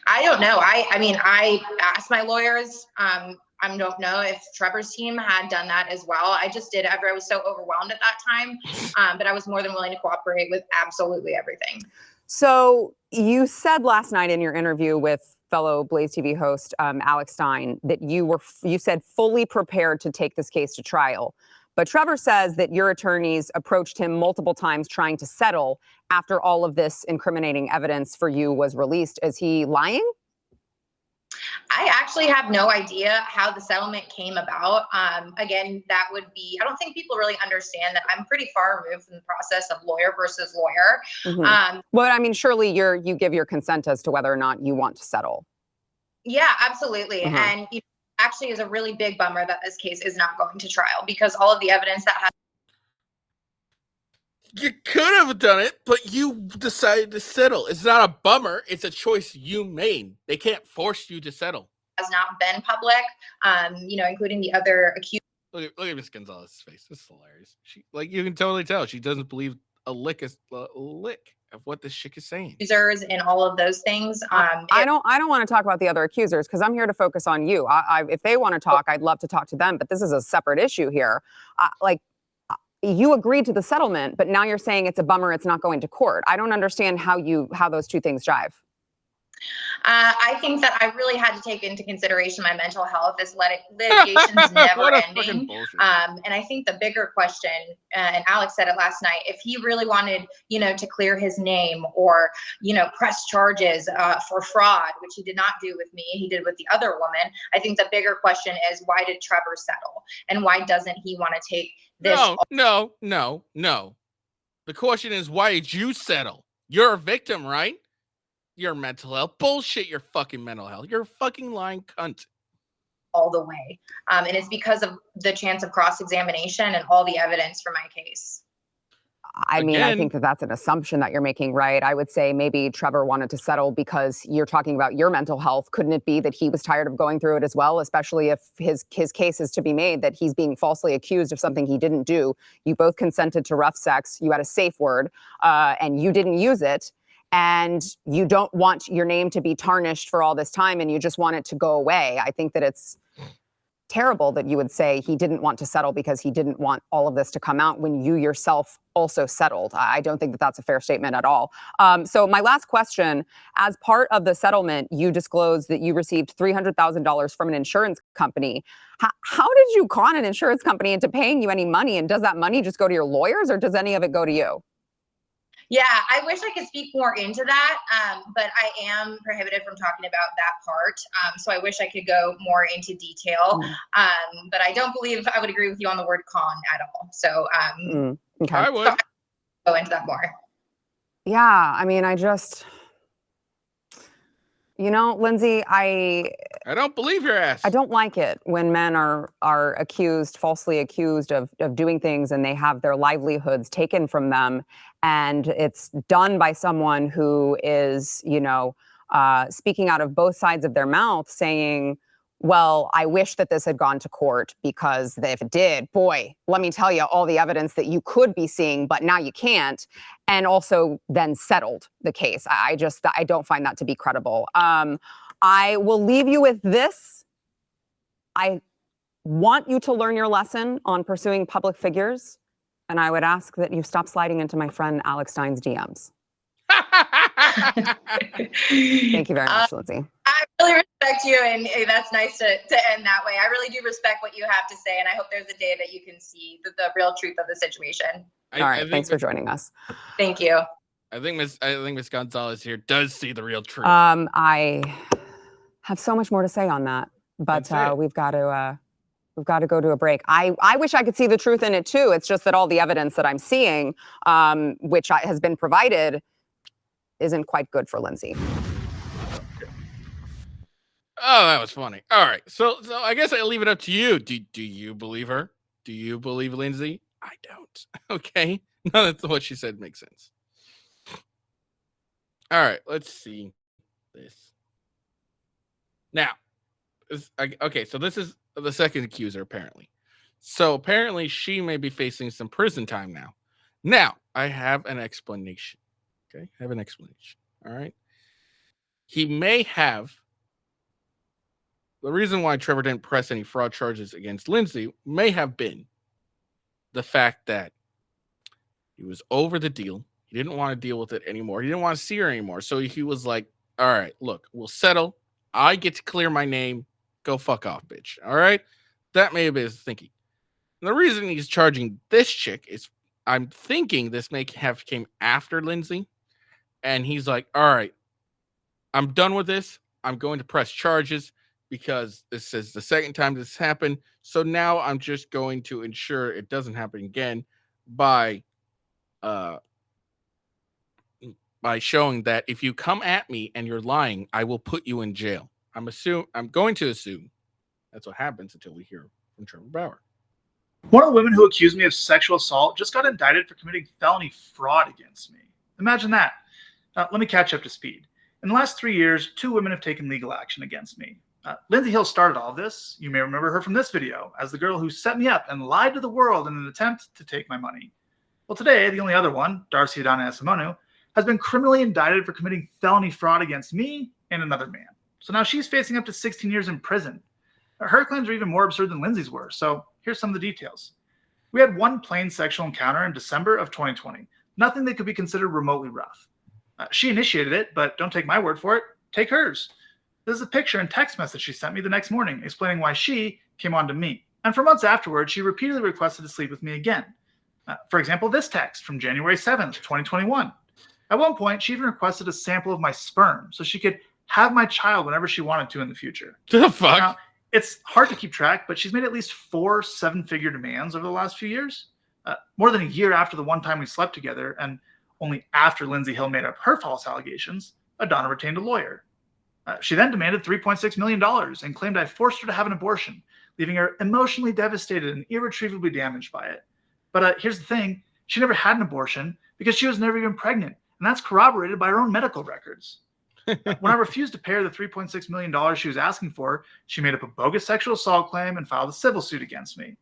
I don't know. I mean, I asked my lawyers. I don't know if Trevor's team had done that as well. I just did. I was so overwhelmed at that time, but I was more than willing to cooperate with absolutely everything. So you said last night in your interview with fellow Blaze TV host Alex Stein that you said fully prepared to take this case to trial. But Trevor says that your attorneys approached him multiple times trying to settle after all of this incriminating evidence for you was released. Is he lying? I actually have no idea how the settlement came about. Again, that would be, I don't think people really understand that I'm pretty far removed from the process of lawyer versus lawyer. Mm-hmm. Well, I mean, surely you give your consent as to whether or not you want to settle. Yeah, absolutely. Mm-hmm. And it actually is a really big bummer that this case is not going to trial because all of the evidence that has. You could have done it, but you decided to settle. It's not a bummer. It's a choice you made. They can't force you to settle. Has not been public, including the other accused. Look at Miss Gonzalez's face. This is hilarious. You can totally tell she doesn't believe a lick of what this chick is saying. Accusers and all of those things. I don't want to talk about the other accusers because I'm here to focus on you. If they want to talk, I'd love to talk to them, but this is a separate issue here. You agreed to the settlement, but now you're saying it's a bummer it's not going to court. I don't understand how those two things jive. I think that I really had to take into consideration my mental health as litigation's never ending. And I think the bigger question, and Alex said it last night, if he really wanted, to clear his name or, press charges for fraud, which he did not do with me, he did with the other woman. I think the bigger question is, why did Trevor settle? And why doesn't he want to take this? No. The question is, why did you settle? You're a victim, right? Your mental health. Bullshit, your fucking mental health. You're a fucking lying cunt. All the way. And it's because of the chance of cross-examination and all the evidence for my case. I mean, I think that's an assumption that you're making, right? I would say maybe Trevor wanted to settle because you're talking about your mental health. Couldn't it be that he was tired of going through it as well, especially if his case is to be made that he's being falsely accused of something he didn't do? You both consented to rough sex. You had a safe word, and you didn't use it. And you don't want your name to be tarnished for all this time and you just want it to go away. I think that it's terrible that you would say he didn't want to settle because he didn't want all of this to come out when you yourself also settled. I don't think that that's a fair statement at all. So my last question, as part of the settlement, you disclosed that you received $300,000 from an insurance company. How did you con an insurance company into paying you any money? And does that money just go to your lawyers or does any of it go to you? Yeah, I wish I could speak more into that, but I am prohibited from talking about that part. So I wish I could go more into detail, but I don't believe I would agree with you on the word con at all. So okay. I would go into that more. Yeah, I mean, Lindsay, I don't believe your ass. I don't like it when men are falsely accused of doing things, and they have their livelihoods taken from them, and it's done by someone who is, speaking out of both sides of their mouth, saying, well, I wish that this had gone to court, because if it did, boy, let me tell you all the evidence that you could be seeing, but now you can't. And also then settled the case. I don't find that to be credible. I will leave you with this. I want you to learn your lesson on pursuing public figures. And I would ask that you stop sliding into my friend Alex Stein's DMs. Thank you very much, Lindsay. I really respect you, and that's nice to end that way. I really do respect what you have to say, and I hope there's a day that you can see the real truth of the situation. All right, thanks for joining us. Thank you. I think Miss Gonzalez here does see the real truth. I have so much more to say on that, but we've got to go to a break. I wish I could see the truth in it too. It's just that all the evidence that I'm seeing, which has been provided, isn't quite good for Lindsay. Oh, that was funny. All right. So I guess I leave it up to you. Do you believe her? Do you believe Lindsay? I don't. Okay. None of what she said makes sense. All right. Let's see this. Now, okay. So this is the second accuser, apparently. So apparently she may be facing some prison time now. Now, I have an explanation. Okay. I have an explanation. All right. He may have. The reason why Trevor didn't press any fraud charges against Lindsay may have been the fact that he was over the deal. He didn't want to deal with it anymore. He didn't want to see her anymore. So he was like, all right, look, we'll settle. I get to clear my name. Go fuck off, bitch. All right? That may have been his thinking. And the reason he's charging this chick is I'm thinking this may have came after Lindsay. And he's like, all right, I'm done with this. I'm going to press charges, because this is the second time this happened. So now I'm just going to ensure it doesn't happen again by showing that if you come at me and you're lying, I will put you in jail. I'm going to assume that's what happens until we hear from Trevor Bauer. One of the women who accused me of sexual assault just got indicted for committing felony fraud against me. Imagine that. Let me catch up to speed. In the last 3 years, 2 women have taken legal action against me. Lindsay Hill started all of this. You may remember her from this video as the girl who set me up and lied to the world in an attempt to take my money. Well, today, the only other one, Darcy Adana Esimonu, has been criminally indicted for committing felony fraud against me and another man. So now she's facing up to 16 years in prison. Her claims are even more absurd than Lindsay's were. So here's some of the details. We had one plain sexual encounter in December of 2020. Nothing that could be considered remotely rough. She initiated it, but don't take my word for it. Take hers. This is a picture and text message she sent me the next morning explaining why she came on to me. And for months afterwards, she repeatedly requested to sleep with me again. For example, this text from January 7th, 2021. At one point, she even requested a sample of my sperm so she could have my child whenever she wanted to in the future. The fuck? Now, it's hard to keep track, but she's made at least 4 7-figure demands over the last few years. More than a year after the one time we slept together, and only after Lindsay Hill made up her false allegations, Adana retained a lawyer. She then demanded $3.6 million and claimed I forced her to have an abortion, leaving her emotionally devastated and irretrievably damaged by it. But here's the thing. She never had an abortion because she was never even pregnant, and that's corroborated by her own medical records. When I refused to pay her the $3.6 million she was asking for, she made up a bogus sexual assault claim and filed a civil suit against me.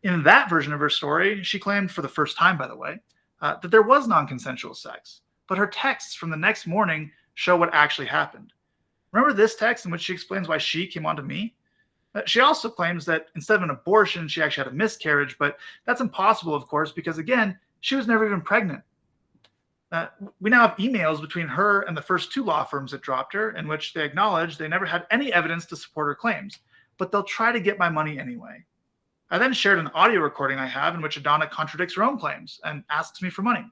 In that version of her story, she claimed, for the first time, by the way, that there was non-consensual sex. But her texts from the next morning show what actually happened. Remember this text in which she explains why she came on to me? She also claims that instead of an abortion, she actually had a miscarriage, but that's impossible, of course, because, again, she was never even pregnant. We now have emails between her and the first 2 law firms that dropped her, in which they acknowledge they never had any evidence to support her claims, but they'll try to get my money anyway. I then shared an audio recording I have in which Adana contradicts her own claims and asks me for money.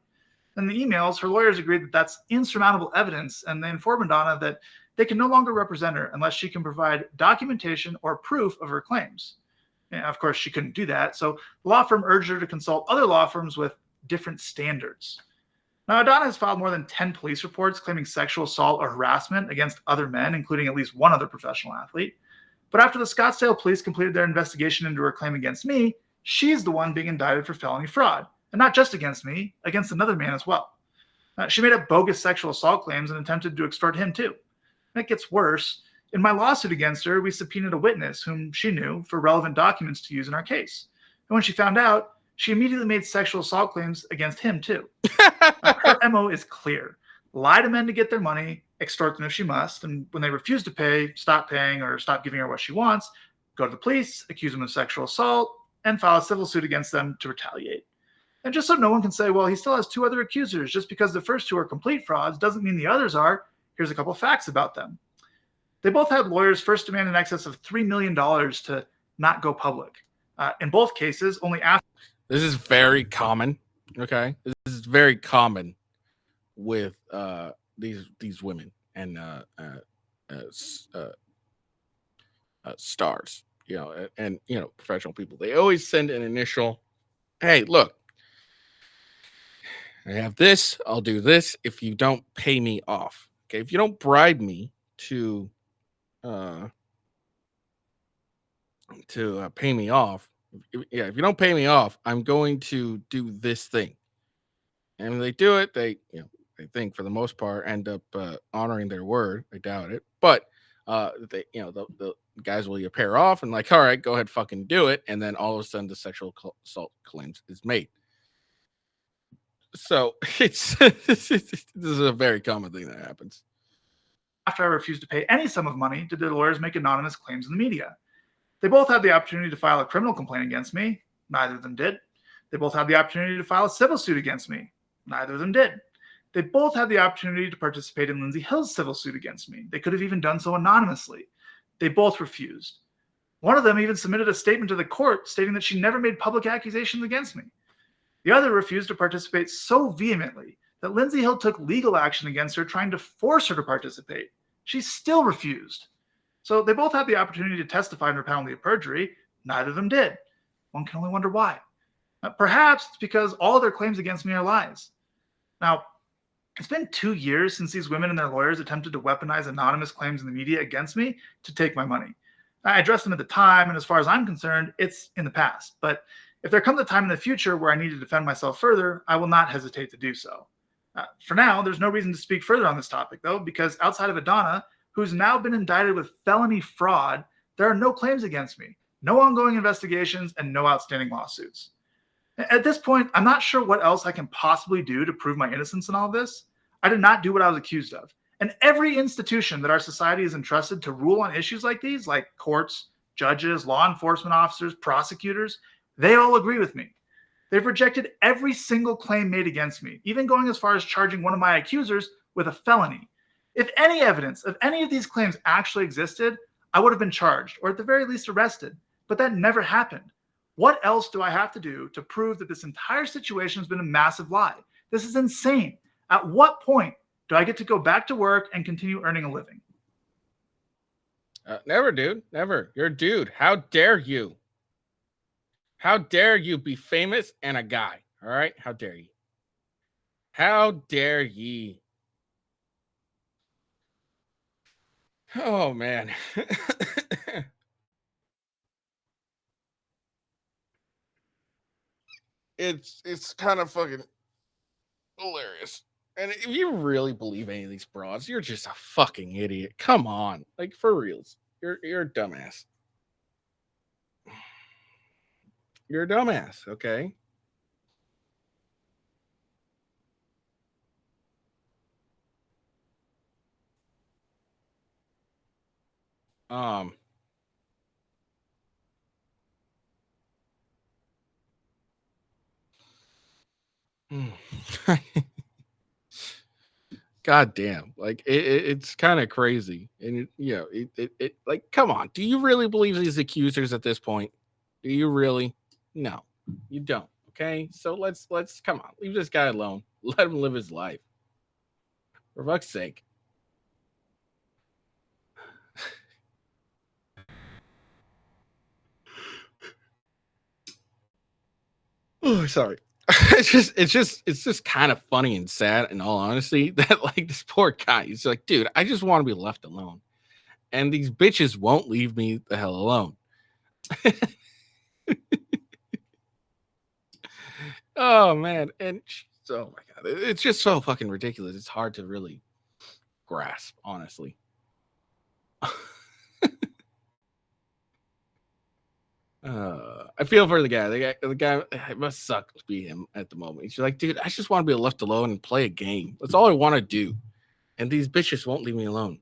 In the emails, her lawyers agreed that that's insurmountable evidence, and they inform Adana that they can no longer represent her unless she can provide documentation or proof of her claims. And of course, she couldn't do that, so the law firm urged her to consult other law firms with different standards. Now, Adana has filed more than 10 police reports claiming sexual assault or harassment against other men, including at least one other professional athlete. But after the Scottsdale police completed their investigation into her claim against me, she's the one being indicted for felony fraud. And not just against me, against another man as well. She made up bogus sexual assault claims and attempted to extort him too. And it gets worse. In my lawsuit against her, we subpoenaed a witness whom she knew for relevant documents to use in our case. And when she found out, she immediately made sexual assault claims against him too. Her MO is clear. Lie to men to get their money, extort them if she must, and when they refuse to pay, stop paying or stop giving her what she wants, go to the police, accuse them of sexual assault, and file a civil suit against them to retaliate. And just so no one can say, well, he still has 2 other accusers, just because the first 2 are complete frauds doesn't mean the others are. Here's a couple facts about them. They both had lawyers first demand in excess of $3 million to not go public. In both cases, only after. This is very common. Okay, this is very common with these women and stars, and professional people. They always send an initial, "Hey, look, I have this. I'll do this if you don't pay me off. Okay, if you don't bribe me to pay me off, if you don't pay me off, I'm going to do this thing." And when they do it, they think for the most part end up honoring their word. I doubt it, but they the guys will pair off and like, all right, go ahead, fucking do it, and then all of a sudden the sexual assault claims is made. So it's this is a very common thing that happens. After I refused to pay any sum of money, did their lawyers make anonymous claims in the media. They both had the opportunity to file a criminal complaint against me. Neither of them did. They both had the opportunity to file a civil suit against me. Neither of them did. They both had the opportunity to participate in Lindsay Hill's civil suit against me. They could have even done so anonymously. They both refused. One of them even submitted a statement to the court stating that she never made public accusations against me. The other refused to participate so vehemently that Lindsay Hill took legal action against her, trying to force her to participate. She still refused. So they both had the opportunity to testify under penalty of perjury. Neither of them did. One can only wonder why. Perhaps it's because all of their claims against me are lies. Now, it's been 2 years since these women and their lawyers attempted to weaponize anonymous claims in the media against me to take my money. I addressed them at the time, and as far as I'm concerned, it's in the past. But if there comes a time in the future where I need to defend myself further, I will not hesitate to do so. For now, there's no reason to speak further on this topic, though, because outside of Adana, who's now been indicted with felony fraud, there are no claims against me, no ongoing investigations, and no outstanding lawsuits. At this point, I'm not sure what else I can possibly do to prove my innocence in all of this. I did not do what I was accused of. And every institution that our society is entrusted to rule on issues like these, like courts, judges, law enforcement officers, prosecutors, they all agree with me. They've rejected every single claim made against me, even going as far as charging one of my accusers with a felony. If any evidence of any of these claims actually existed, I would have been charged, or at the very least arrested. But that never happened. What else do I have to do to prove that this entire situation has been a massive lie? This is insane. At what point do I get to go back to work and continue earning a living? Never, dude. Never. You're a dude. How dare you? How dare you be famous and a guy? All right? How dare you? How dare ye? Oh, man. It's kind of fucking hilarious. And if you really believe any of these broads, you're just a fucking idiot. Come on. Like, for reals. You're a dumbass. You're a dumbass, okay? God damn. Like it's kind of crazy. And it like, come on. Do you really believe these accusers at this point? Do you really? No, you don't. Okay. So let's come on. Leave this guy alone. Let him live his life. For fuck's sake. Oh, sorry. It's just kind of funny and sad, in all honesty, that like this poor guy, he's like, dude, I just want to be left alone. and these bitches won't leave me the hell alone. Oh man, and oh my god, it's just so fucking ridiculous. It's hard to really grasp, honestly. I feel for the guy. The guy, it must suck to be him at the moment. He's like, dude, I just want to be left alone and play a game. That's all I want to do. And these bitches won't leave me alone.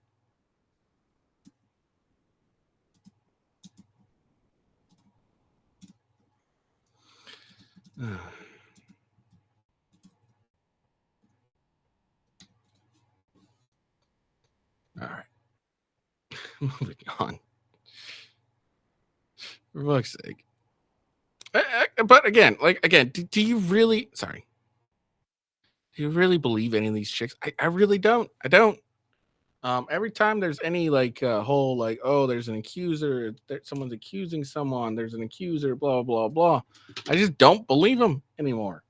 All right. Moving on. For fuck's sake. But again, do you really, sorry, do you really believe any of these chicks? I really don't. I don't. Every time there's any like whole like, oh, there's an accuser, someone's accusing someone, there's an accuser, blah blah blah. I just don't believe them anymore.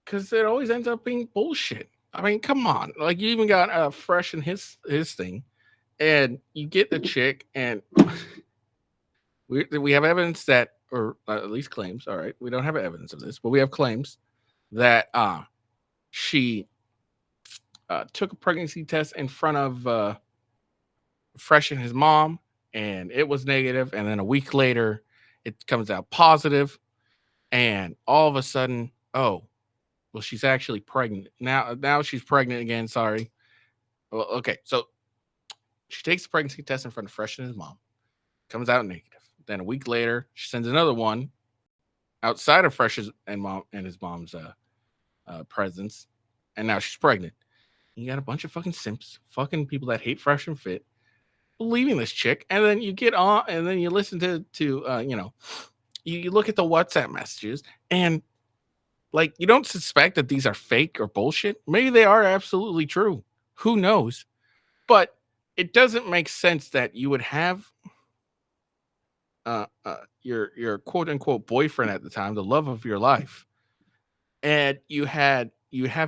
Because it always ends up being bullshit. I mean, come on. Like, you even got Fresh in his thing, and you get the chick, and we have evidence that, or at least claims. All right, we don't have evidence of this, but we have claims that she took a pregnancy test in front of Fresh and his mom, and it was negative. And then a week later, it comes out positive, and all of a sudden, oh, well, she's actually pregnant. Now she's pregnant again. Sorry. Well, okay. So she takes the pregnancy test in front of Fresh and his mom. Comes out negative. Then a week later, she sends another one outside of Fresh's and his mom's presence. And now she's pregnant. You got a bunch of fucking simps, fucking people that hate Fresh and Fit, believing this chick. And then you get on, and then you listen to you look at the WhatsApp messages, and like, you don't suspect that these are fake or bullshit. Maybe they are absolutely true. Who knows? But it doesn't make sense that you would have your quote unquote boyfriend at the time, the love of your life, and you have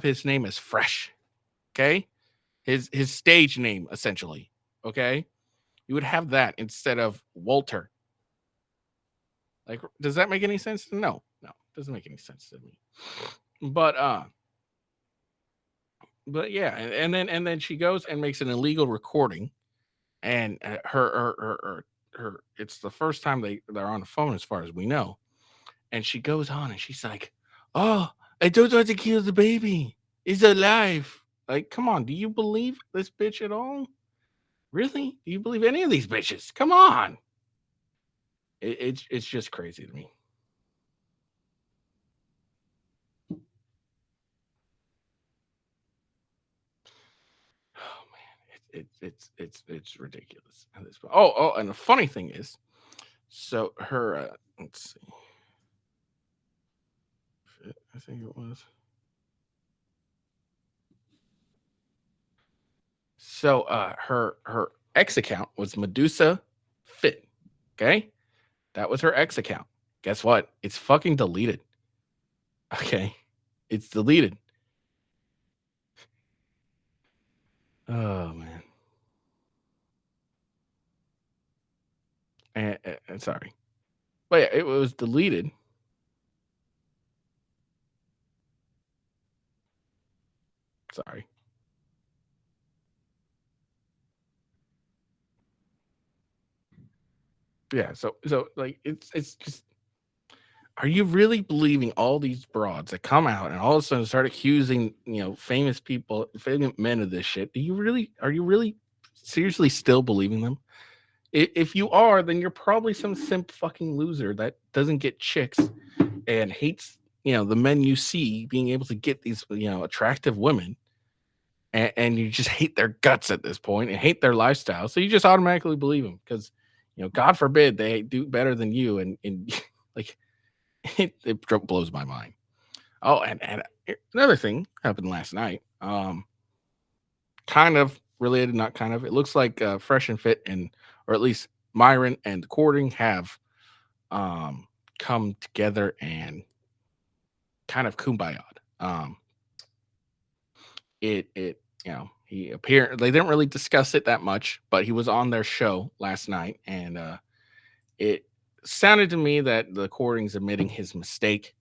his name as Fresh. Okay, his stage name essentially. Okay, you would have that instead of Walter. Like, does that make any sense? No, it doesn't make any sense to me. But yeah, and then she goes and makes an illegal recording, and her it's the first time they're on the phone as far as we know, and she goes on and she's like, oh, I don't want to kill the baby, he's alive. Like, come on, do you believe this bitch at all? Really? Do you believe any of these bitches? Come on. It's just crazy to me. It's ridiculous. Oh, and the funny thing is, so her let's see, I think it was. So her ex account was Medusa Fit. Okay, that was her ex account. Guess what? It's fucking deleted. Okay, it's deleted. Oh man. And sorry, but yeah, it was deleted. Sorry. Yeah, so like, it's just, are you really believing all these broads that come out and all of a sudden start accusing, famous people, famous men of this shit? Are you really seriously still believing them? If you are, then you're probably some simp fucking loser that doesn't get chicks and hates, the men you see being able to get these, attractive women, and you just hate their guts at this point and hate their lifestyle. So you just automatically believe them because, God forbid they do better than you. And like, it blows my mind. Oh, and another thing happened last night. Kind of related, not kind of. It looks like Fresh and Fit or at least Myron and the Courting have um come together and kind of kumbaya'd. It he appeared they didn't really discuss it that much, but he was on their show last night, and it sounded to me that the Courting's admitting his mistake,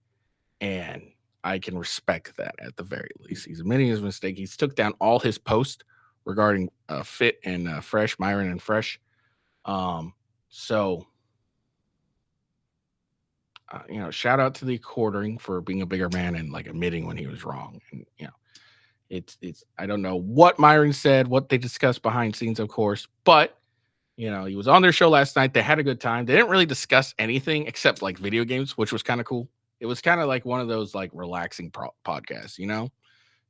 and I can respect that at the very least. He's admitting his mistake. He's took down all his posts regarding Fit and Fresh, Myron and Fresh. So shout out to the Courting for being a bigger man and like admitting when he was wrong. And it's I don't know what Myron said, what they discussed behind scenes, of course, but he was on their show last night. They had a good time. They didn't really discuss anything except like video games, which was kind of cool. It was kind of like one of those like relaxing podcasts.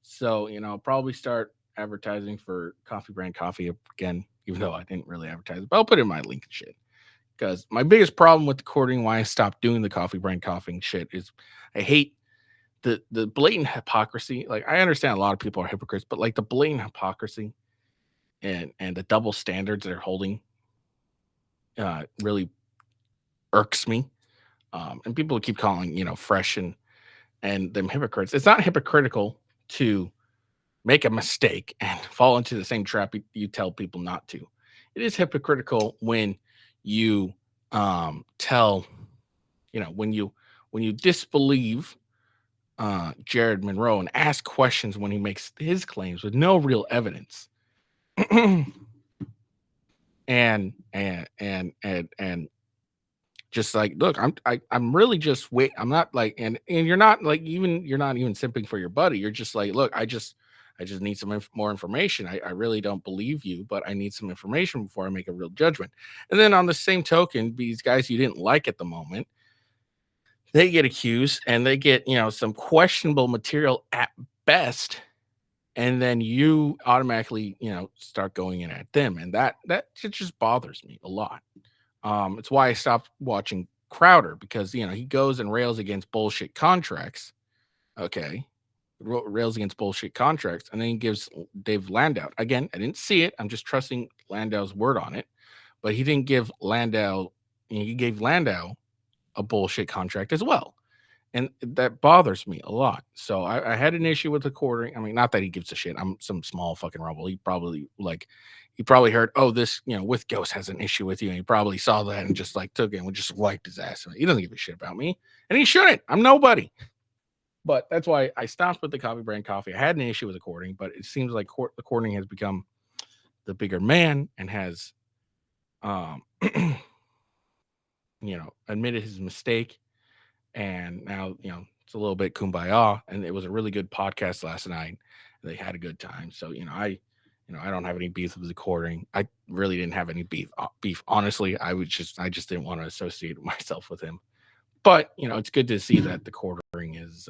So, probably start advertising for Coffee Brand Coffee again, even though I didn't really advertise it, but I'll put it in my link and shit. Because my biggest problem with the Courting, why I stopped doing the Coffee Brand Coffee shit, is I hate the blatant hypocrisy. Like, I understand a lot of people are hypocrites, but like the blatant hypocrisy and the double standards they're holding really irks me. And people keep calling, Fresh and them hypocrites. It's not hypocritical to make a mistake and fall into the same trap you tell people not to. It is hypocritical when you tell, when you disbelieve Jared Monroe and ask questions when he makes his claims with no real evidence. and just like, look, I'm really just I'm not like, and you're not like, you're not even simping for your buddy. You're just like, look, I just need some more information. I really don't believe you, but I need some information before I make a real judgment. And then on the same token, these guys you didn't like at the moment, they get accused and they get, some questionable material at best. And then you automatically, start going in at them. And that just bothers me a lot. It's why I stopped watching Crowder, because he goes and rails against bullshit contracts. Okay, rails against bullshit contracts, and then he gives Dave Landau again. I didn't see it. I'm just trusting Landau's word on it, but he didn't give Landau. He gave Landau a bullshit contract as well, and that bothers me a lot. So I had an issue with the Courting. I mean, not that he gives a shit. I'm some small fucking rebel. He probably heard, oh, this, with Ghost has an issue with you. And he probably saw that and just like took it and just wiped his ass. He doesn't give a shit about me. And he shouldn't. I'm nobody. But that's why I stopped with the Coffee Brand Coffee. I had an issue with the Courting, but it seems like the Courting has become the bigger man and has, admitted his mistake. And now, it's a little bit kumbaya. And it was a really good podcast last night. They had a good time. So, I don't have any beef with the Courting. I really didn't have any beef. Honestly, I just didn't want to associate myself with him. But it's good to see that the Courting is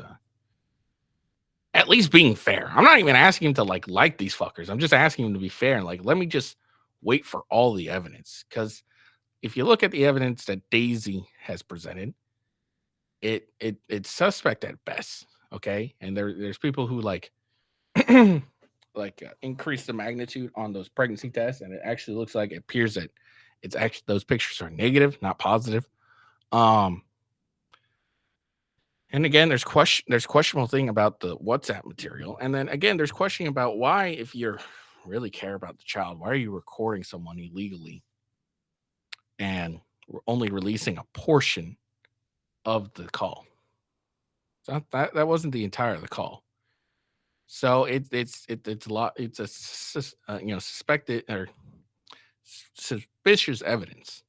at least being fair. I'm not even asking him to like these fuckers. I'm just asking him to be fair and let me just wait for all the evidence. Because if you look at the evidence that Daisy has presented, it's suspect at best. Okay, and there's people who increase the magnitude on those pregnancy tests, and it actually looks like it appears that it's actually those pictures are negative, not positive. And again, there's questionable thing about the WhatsApp material, and then again, there's questioning about why, if you really care about the child, why are you recording someone illegally and only releasing a portion of the call? So that wasn't the entire of the call. So it's a lot. It's a suspected or suspicious evidence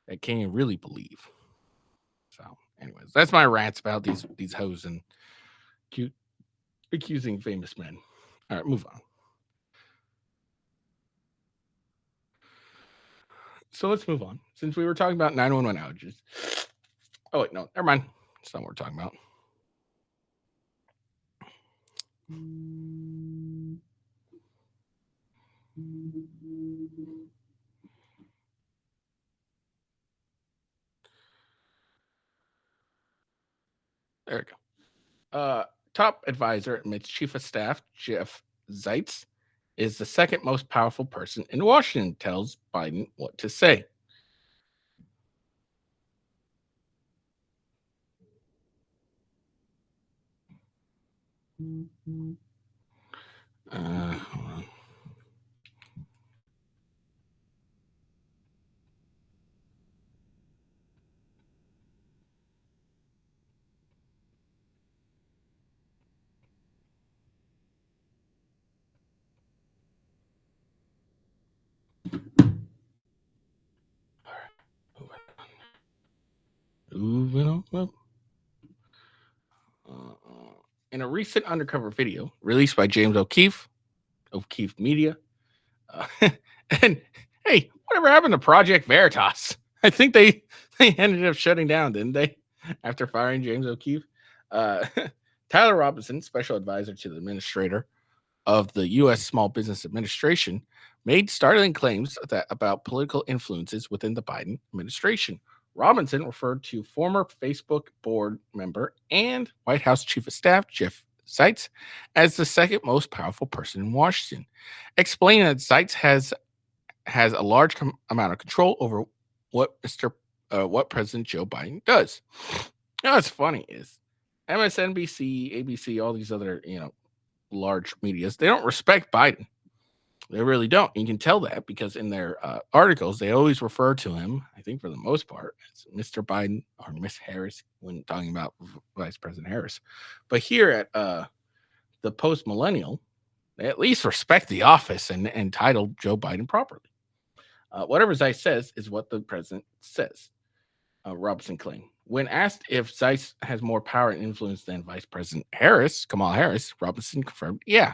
that can you really believe. So, anyways, that's my rants about these hoes and accusing famous men. All right, move on. So let's move on. Since we were talking about 911 outages. Oh wait, no, never mind. That's not what we're talking about. There we go. top advisor admits chief of staff Jeff Zeitz is the second most powerful person in Washington, tells Biden what to say. Hold on. Moving on. In a recent undercover video released by James O'Keefe Media, and hey, whatever happened to Project Veritas? I think they ended up shutting down, didn't they? After firing James O'Keefe, Tyler Robinson, special advisor to the administrator of the U.S. Small Business Administration, made startling claims about political influences within the Biden administration. Robinson referred to former Facebook board member and White House Chief of Staff Jeff Zeitz as the second most powerful person in Washington, explaining that Zeitz has a large amount of control over what President Joe Biden does. You know what's funny is MSNBC, ABC, all these other large medias, they don't respect Biden. They really don't. You can tell that because in their articles, they always refer to him, I think for the most part, as Mr. Biden or Miss Harris when talking about Vice President Harris. But here at the Post Millennial, they at least respect the office and title Joe Biden properly. Whatever Zeitz says is what the president says, Robinson claimed. When asked if Zeitz has more power and influence than Vice President Kamala Harris, Robinson confirmed, yeah.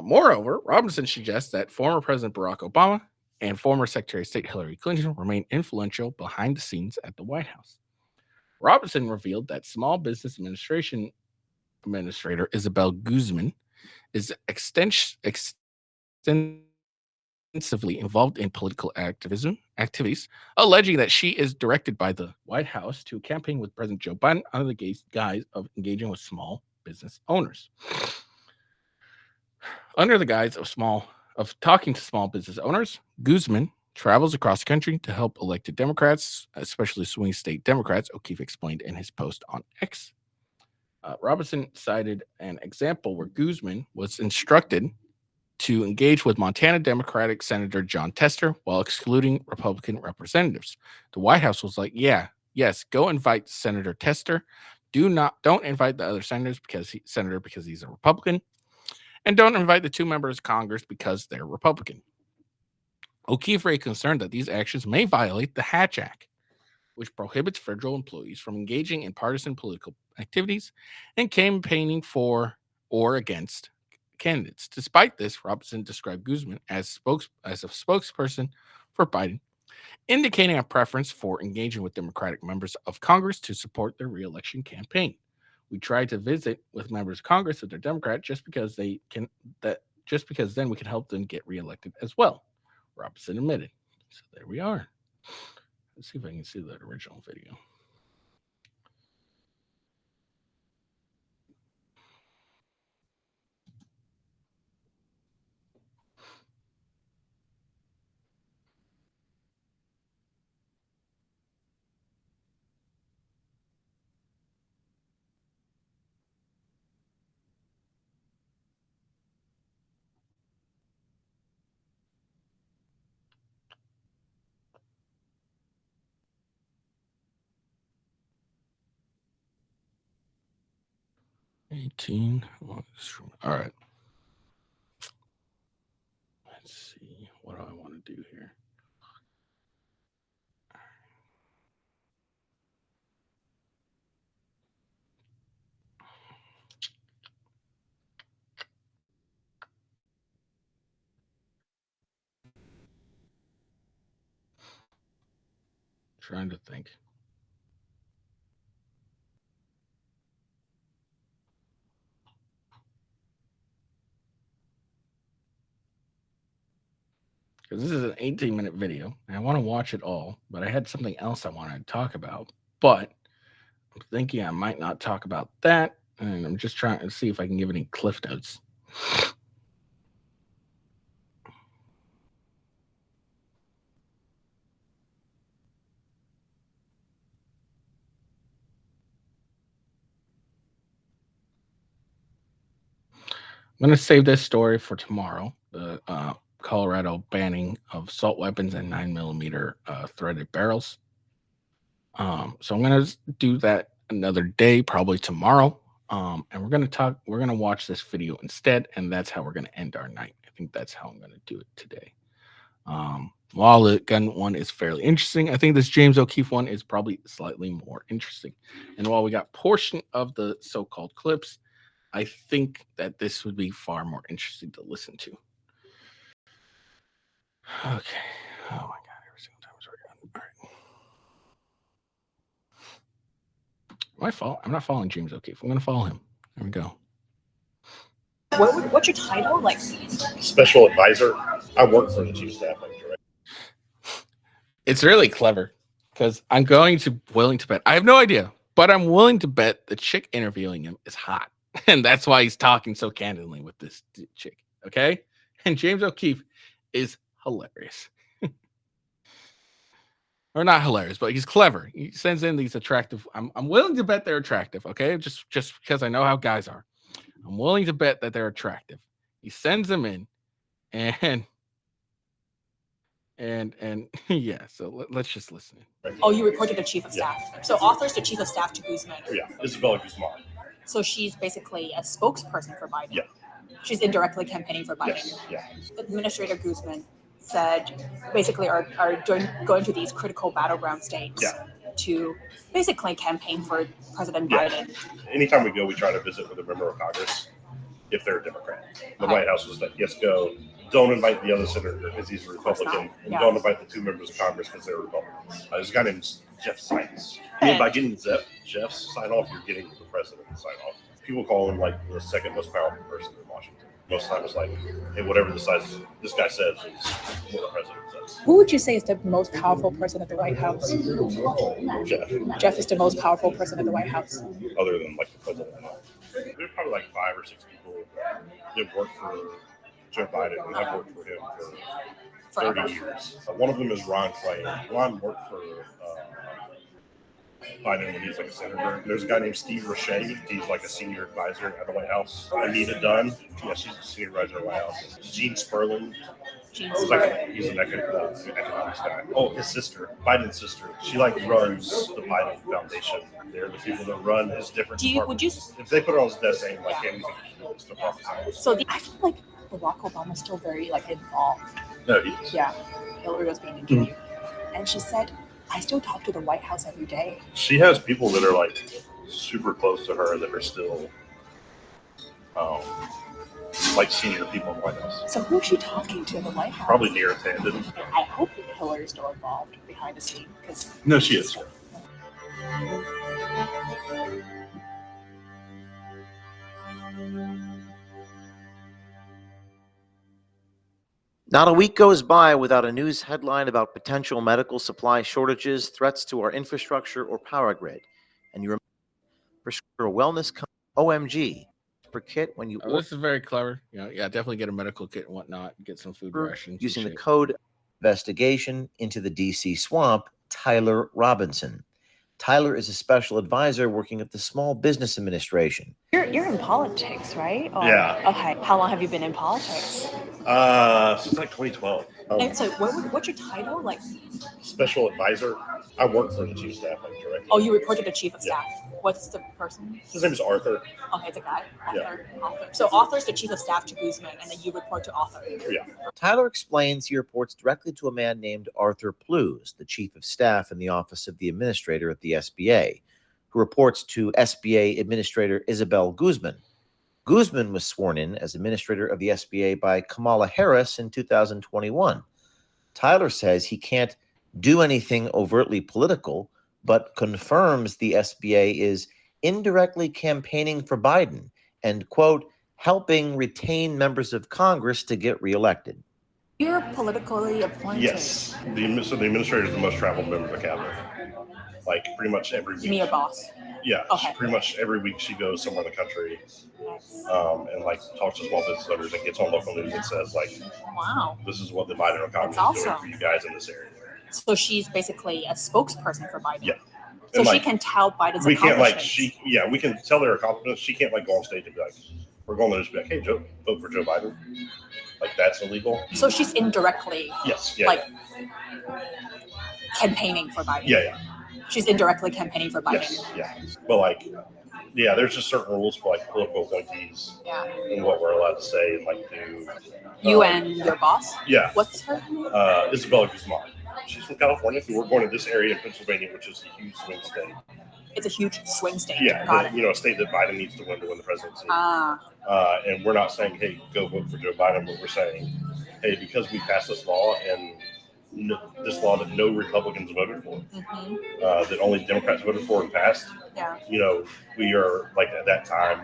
Moreover, Robinson suggests that former President Barack Obama and former Secretary of State Hillary Clinton remain influential behind the scenes at the White House. Robinson revealed that Small Business Administrator Isabel Guzman is extensively involved in political activities, alleging that she is directed by the White House to campaign with President Joe Biden under the guise of engaging with small business owners. Under the guise of talking to small business owners, Guzman travels across the country to help elected Democrats, especially swing state Democrats, O'Keefe explained in his post on X. Robinson cited an example where Guzman was instructed to engage with Montana Democratic Senator John Tester while excluding Republican representatives. The White House was like, yes, go invite Senator Tester. Don't invite the other senators because he's a Republican. And don't invite the two members of Congress because they're Republican. O'Keefe raised concern that these actions may violate the Hatch Act, which prohibits federal employees from engaging in partisan political activities and campaigning for or against candidates. Despite this, Robinson described Guzman as a spokesperson for Biden, indicating a preference for engaging with Democratic members of Congress to support their reelection campaign. We tried to visit with members of Congress if they're Democrat just because then we can help them get reelected as well, Robinson admitted. So there we are. Let's see if I can see that original video. All right. Let's see. What do I want to do here? Trying to think. Because this is an 18-minute video, and I want to watch it all, but I had something else I wanted to talk about. But I'm thinking I might not talk about that. and I'm just trying to see if I can give any cliff notes. I'm going to save this story for tomorrow. The Colorado banning of assault weapons and 9mm threaded barrels. So I'm going to do that another day, probably tomorrow. And we're going to watch this video instead. And that's how we're going to end our night. I think that's how I'm going to do it today. While the gun one is fairly interesting, I think this James O'Keefe one is probably slightly more interesting. And while we got portion of the so-called clips, I think that this would be far more interesting to listen to. Okay. Oh my God. Every single time it's working. All right. I'm not following James O'Keefe. I'm going to follow him. There we go. What's your title? Like special advisor. I work for the chief staff. It's really clever because I'm willing to bet. I have no idea, but I'm willing to bet the chick interviewing him is hot. And that's why he's talking so candidly with this chick. Okay. And James O'Keefe is hilarious. Or not hilarious, but he's clever. He sends in these attractive. I'm willing to bet they're attractive. Okay. Just because I know how guys are. I'm willing to bet that they're attractive. He sends them in and yeah, so let's just listen. Oh, you reported the chief of staff. So author's the chief of staff to Guzman. Yeah, Isabella Guzman. So she's basically a spokesperson for Biden. Yeah. She's indirectly campaigning for Biden. Yes. Yeah. Administrator Guzman said basically are going to these critical battleground states to basically campaign for President Biden. Anytime we go, we try to visit with a member of Congress if they're a Democrat. The White House was like, yes, go. Don't invite the other senator because he's a Republican. And don't invite the 2 members of Congress because they're Republicans. There's a guy named Jeff Sykes. And by getting Jeff's sign off, you're getting the president's sign off. People call him like the second most powerful person in Washington. Most of the time it's like, hey, whatever this guy says is what the president says. Who would you say is the most powerful person at the White House? Jeff. Jeff is the most powerful person at the White House. Other than like the president. There's probably like 5 or 6 people that work for Joe Biden and have worked for him for 30 years. One of them is Ron Clay. Ron worked for Biden when he was like a senator. There's a guy named Steve Roche. He's like a senior advisor at the White House. Anita Dunn. Yeah, she's a senior advisor at the White House. Gene Sperling. He's an economics guy. Oh, his sister, Biden's sister. She like runs the Biden Foundation. They're the people that run his different departments. If they put it on his desk saying like, hey, we think you should do this, they'll probably So I feel like Barack Obama's still very like involved. No, he is. Yeah, Hillary was being interviewed, and she said, "I still talk to the White House every day." She has people that are like super close to her that are still like senior people in the White House. So who's she talking to in the White House? Probably Neera Tanden. I hope Hillary's still involved behind the scenes because no, she is. Not a week goes by without a news headline about potential medical supply shortages, threats to our infrastructure or power grid. And you remember for wellness OMG per kit when you order. This is very clever. Definitely get a medical kit and whatnot. Get some food rations. Using the code investigation into the DC swamp, Tyler Robinson. Tyler is a special advisor working at the Small Business Administration. You're in politics, right? Yeah. Okay. How long have you been in politics? Since like 2012. And so what's your title? Like special advisor. I work for the chief staff directly. Oh, you report to the chief of staff. What's the person? His name is Arthur. Okay, it's a guy. Author. So author's the chief of staff to Guzman, and then you report to author. Yeah. Tyler explains he reports directly to a man named Arthur Plews, the chief of staff in the office of the administrator at the SBA, who reports to SBA Administrator Isabel Guzman. Guzman was sworn in as administrator of the SBA by Kamala Harris in 2021. Tyler says he can't do anything overtly political, but confirms the SBA is indirectly campaigning for Biden and, quote, helping retain members of Congress to get reelected. You're politically appointed. Yes. The administrator is the most traveled member of the cabinet. Like pretty much every week. Me, your boss. Yeah, Okay. pretty much every week she goes somewhere in the country, Nice. and like talks to small business owners and gets on local news and says like, Wow. "This is what the Biden economy That's is doing awesome. for you guys in this area." So she's basically a spokesperson for Biden. Yeah. So And, she like, can tout Biden's We can't like accomplishments. we can tell their accomplishments. She can't like go on stage and be like, "We're going to just be like, hey, Joe, vote for Joe Biden." Like that's illegal. So she's indirectly Yes. Yeah. like campaigning for Biden. Yeah. She's indirectly campaigning for Biden. Yes. Yeah. But like, yeah, there's just certain rules for like political appointees Yeah. and what we're allowed to say and like do. You and your boss? Yeah. What's her name? Isabella Guzman. She's from California. We're going to this area in Pennsylvania, which is a huge swing state. It's a huge swing state. Yeah, Got but, it. a state that Biden needs to win the presidency. Ah, And we're not saying, hey, go vote for Joe Biden, but we're saying, hey, because we passed this law and this law that no Republicans voted for, mhm. that only Democrats voted for and passed, Yeah. we are like at that time,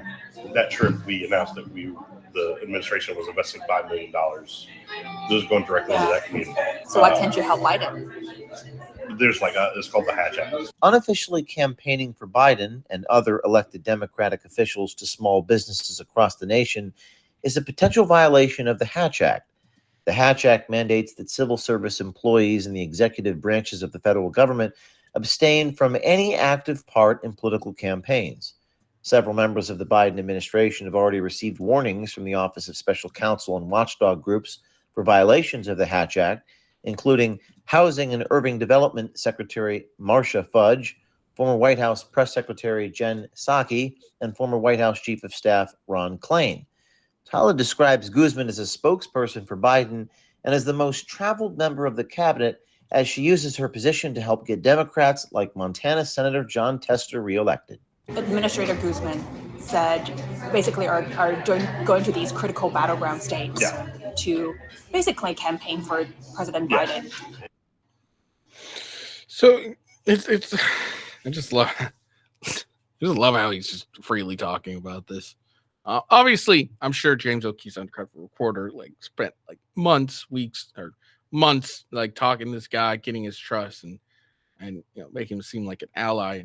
that trip, we announced that the administration was investing $5 million. Those going directly to that community. So why can't you help Biden? There's it's called the Hatch Act. Unofficially campaigning for Biden and other elected Democratic officials to small businesses across the nation is a potential violation of the Hatch Act. The Hatch Act mandates that civil service employees in the executive branches of the federal government abstain from any active part in political campaigns. Several members of the Biden administration have already received warnings from the Office of Special Counsel and watchdog groups for violations of the Hatch Act, including Housing and Urban Development Secretary Marcia Fudge, former White House Press Secretary Jen Psaki, and former White House Chief of Staff Ron Klain. Tyler describes Guzman as a spokesperson for Biden and as the most traveled member of the cabinet as she uses her position to help get Democrats like Montana Senator John Tester reelected. Administrator Guzman said basically are going to these critical battleground states to basically campaign for President Biden. So it's I just love how he's just freely talking about this. Obviously, I'm sure James O'Keefe's undercover reporter spent weeks or months talking to this guy, getting his trust, and making him seem like an ally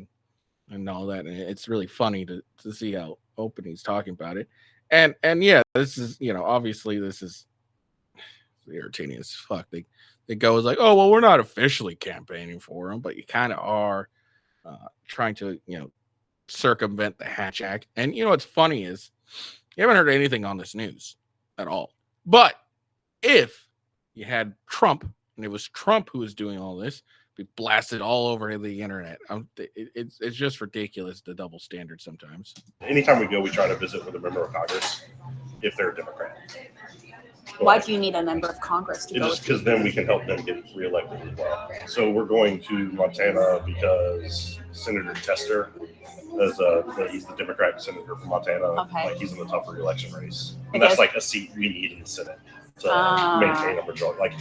and all that. And it's really funny to see how open he's talking about it. And yeah, this is obviously this is irritating as fuck. They go as oh well, we're not officially campaigning for him, but you kind of are trying to circumvent the Hatch Act. And what's funny is you haven't heard anything on this news at all. But if you had Trump and it was Trump who was doing all this, be blasted all over the internet. It's just ridiculous, the double standard sometimes. Anytime we go, we try to visit with a member of Congress if they're a Democrat. Why do you need a member of Congress to go? Just because then we can help them get reelected as well. So we're going to Montana because Senator Tester he's the Democratic senator from Montana. Okay. He's in the tough reelection race, and that's a seat we need in the Senate to maintain a majority.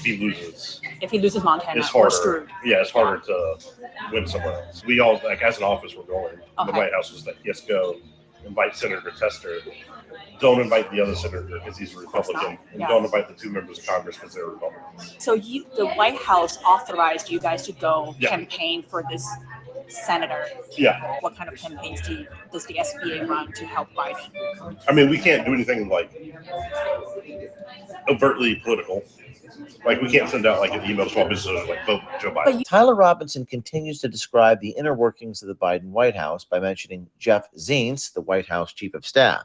If he loses Montana, it's harder. We're screwed. Yeah, it's harder to win somewhere else. We all as an office we're going. The White House was yes, go invite Senator Tester. Don't invite the other senator because he's a Republican, and don't invite the two members of Congress because they're Republicans. So the White House authorized you guys to go campaign for this senator. Yeah. What kind of campaigns does the SBA run to help Biden? I mean, we can't do anything overtly political. We can't send out an email to small businesses vote Joe Biden. Tyler Robinson continues to describe the inner workings of the Biden White House by mentioning Jeff Zients, the White House Chief of Staff.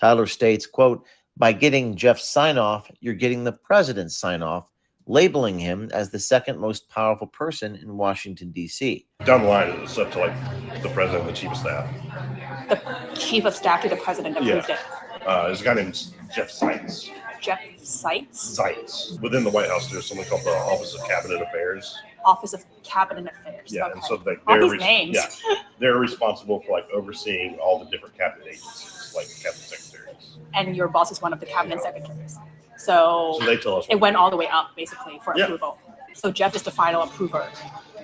Tyler states, quote, by getting Jeff's sign-off, you're getting the president's sign-off, labeling him as the second most powerful person in Washington, D.C. Down the line, it's up to the president and the chief of staff. The chief of staff to the president approved it. There's a guy named Jeff Zients. Jeff Zients? Zients. Within the White House, there's something called the Office of Cabinet Affairs. Office of Cabinet Affairs. Yeah, okay. and so all these names. Yeah, they're responsible for overseeing all the different cabinet agencies, cabinet secretaries. And your boss is one of the cabinet secretaries. So they tell us it went all the way up, basically, for approval. So Jeff is the final approver.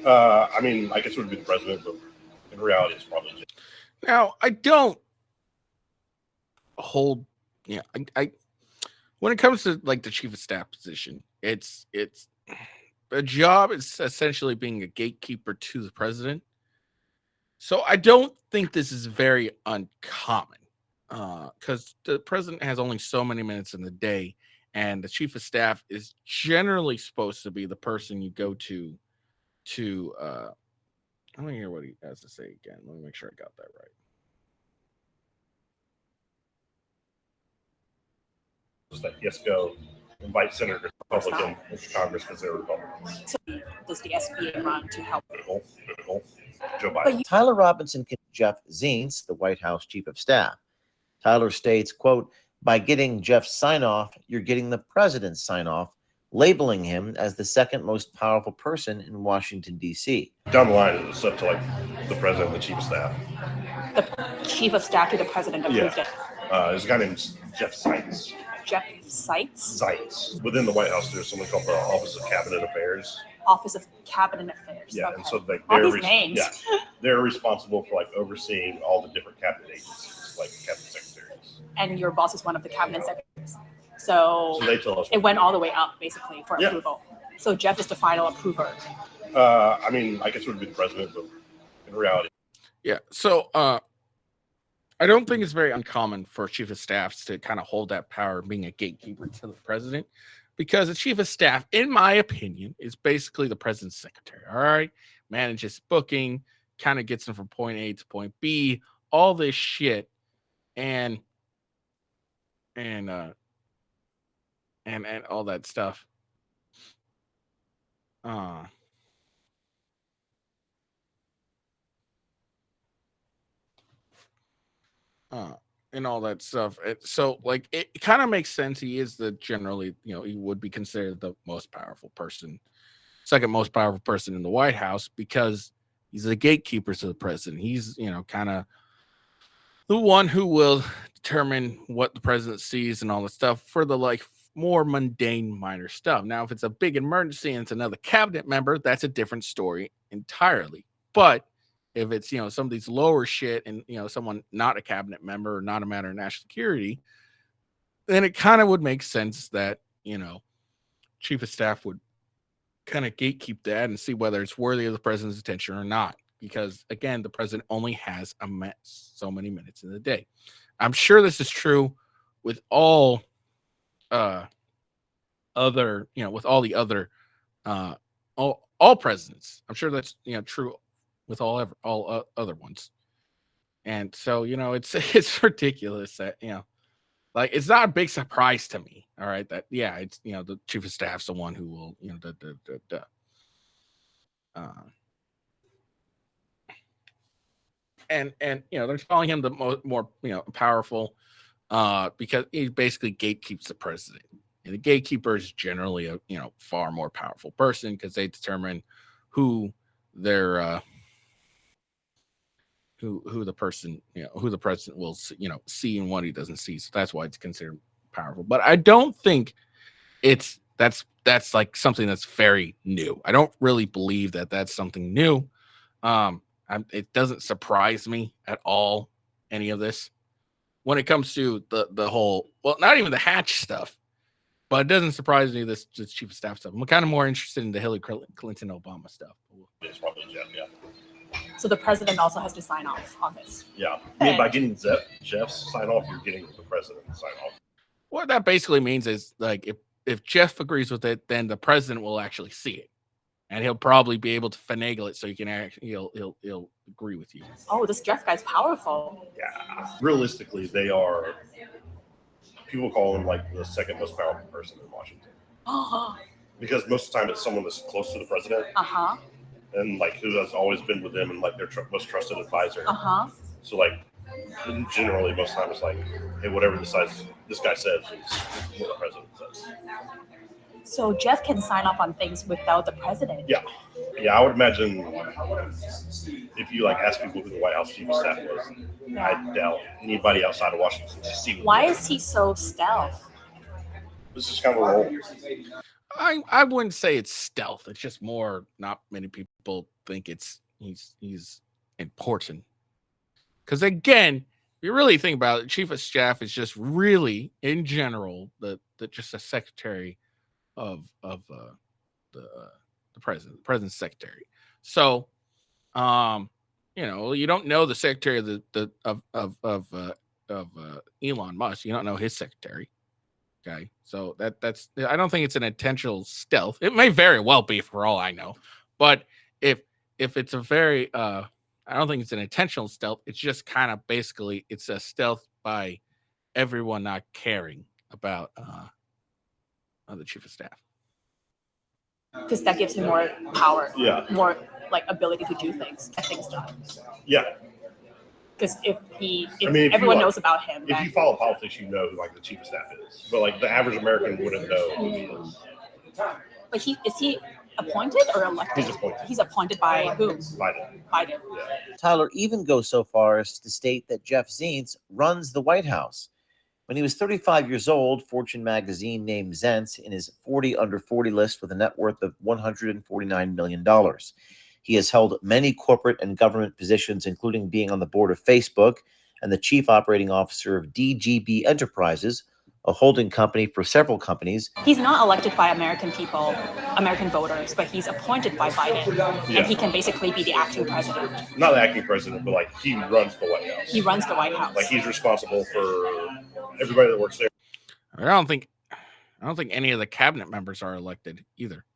I mean, I guess it would be the president, but in reality, it's probably Jeff. Now, I don't hold. Yeah, I when it comes to the chief of staff position, it's a job. It's essentially being a gatekeeper to the president. So I don't think this is very uncommon because the president has only so many minutes in the day, and the chief of staff is generally supposed to be the person you go to. Let me hear what he has to say again. Let me make sure I got that right. That yes, go invite senators Republican into Congress because they're Republicans. Does the SBA run to help? Joe Biden. Tyler Robinson can Jeff Zients, the White House chief of staff. Tyler states, quote, by getting Jeff's sign-off, you're getting the president's sign-off, labeling him as the second most powerful person in Washington, D.C. Down the line, it's up to like the president and the chief of staff. The chief of staff to the president approved it. There's a guy named Jeff Zients. Jeff Zients? Zients. Within the White House, there's something called the Office of Cabinet Affairs. Office of Cabinet Affairs. Yeah, okay. and so like All these names. Yeah, they're responsible for like overseeing all the different cabinet agencies, like cabinet secretaries. And your boss is one of the cabinet secretaries. So they tell us it went all the way up basically for approval. So Jeff is the final approver. I mean, I guess it would be the president, but in reality. Yeah. So I don't think it's very uncommon for chief of staffs to kind of hold that power of being a gatekeeper to the president, because the chief of staff, in my opinion, is basically the president's secretary. All right. Manages booking, kind of gets them from point A to point B, all this shit. And all that stuff. And all that stuff. So like it kind of makes sense. He is the generally, he would be considered the most powerful person, second most powerful person in the White House, because he's the gatekeeper to the president. He's, kind of the one who will determine what the president sees and all the stuff for the like more mundane, minor stuff. Now, if it's a big emergency and it's another cabinet member, that's a different story entirely. But if it's, some of these lower shit and, someone not a cabinet member or not a matter of national security, then it kind of would make sense that, chief of staff would kind of gatekeep that and see whether it's worthy of the president's attention or not. Because again, the president only has so many minutes in the day. I'm sure this is true with all other, with all the other all presidents. I'm sure that's true with all other ones. And so it's ridiculous that like it's not a big surprise to me. All right, that it's the chief of staff's the one who will and they're calling him the more powerful because he basically gatekeeps the president. And the gatekeeper is generally a far more powerful person because they determine who their who the person who the president will see and what he doesn't see. So that's why it's considered powerful. But I don't think that's like something that's very new. I don't really believe that that's something new. It doesn't surprise me at all, any of this, when it comes to the whole, well, not even the Hatch stuff, but it doesn't surprise me this chief of staff stuff. I'm kind of more interested in the Hillary Clinton Obama stuff. It's probably Jeff, yeah. So the president also has to sign off on this. Yeah, I mean, by getting Jeff's sign off, you're getting the president's sign off. What that basically means is like if Jeff agrees with it, then the president will actually see it. And he'll probably be able to finagle it so he can actually he'll agree with you. Oh, this Jeff guy's powerful. Yeah, realistically, they are. People call him like the second most powerful person in Washington. Because most of the time it's someone that's close to the president. And like who has always been with them and like their most trusted advisor. So like generally most of the time it's like, hey, whatever this guy says is what the president says. So Jeff can sign off on things without the president. Yeah, I would imagine if you like ask people who the White House chief of staff was, I doubt anybody outside of Washington to see. Why is he so stealth? This is kind of a role. I wouldn't say it's stealth. It's just more not many people think he's important. Because again, if you really think about it, chief of staff is just really in general the just a secretary of the president's secretary. So You don't know the secretary of Elon Musk. You don't know his secretary. Okay, so that's I don't think it's an intentional stealth. It may very well be, for all I know, but if it's a very I don't think it's an intentional stealth. It's just kind of basically it's a stealth by everyone not caring about the chief of staff. Because that gives him more power, Yeah. more like ability to do things, get things done. Yeah. Because if if everyone you, knows about him, if you follow politics, you know who like the chief of staff is. But like the average American wouldn't know who he is. But is he appointed or elected? He's appointed. He's appointed by who? Biden. Biden. Yeah. Tyler even goes so far as to state that Jeff Zients runs the White House. When he was 35 years old, Fortune magazine named Zients in his 40 under 40 list with a net worth of $149 million. He has held many corporate and government positions, including being on the board of Facebook and the chief operating officer of DGB Enterprises, a holding company for several companies. He's not elected by American people, American voters, but he's appointed by Biden. Yeah. And he can basically be the acting president. Not the acting president, but like he runs the White House. He runs the White House. Like he's responsible for everybody that works there. I don't think any of the cabinet members are elected either.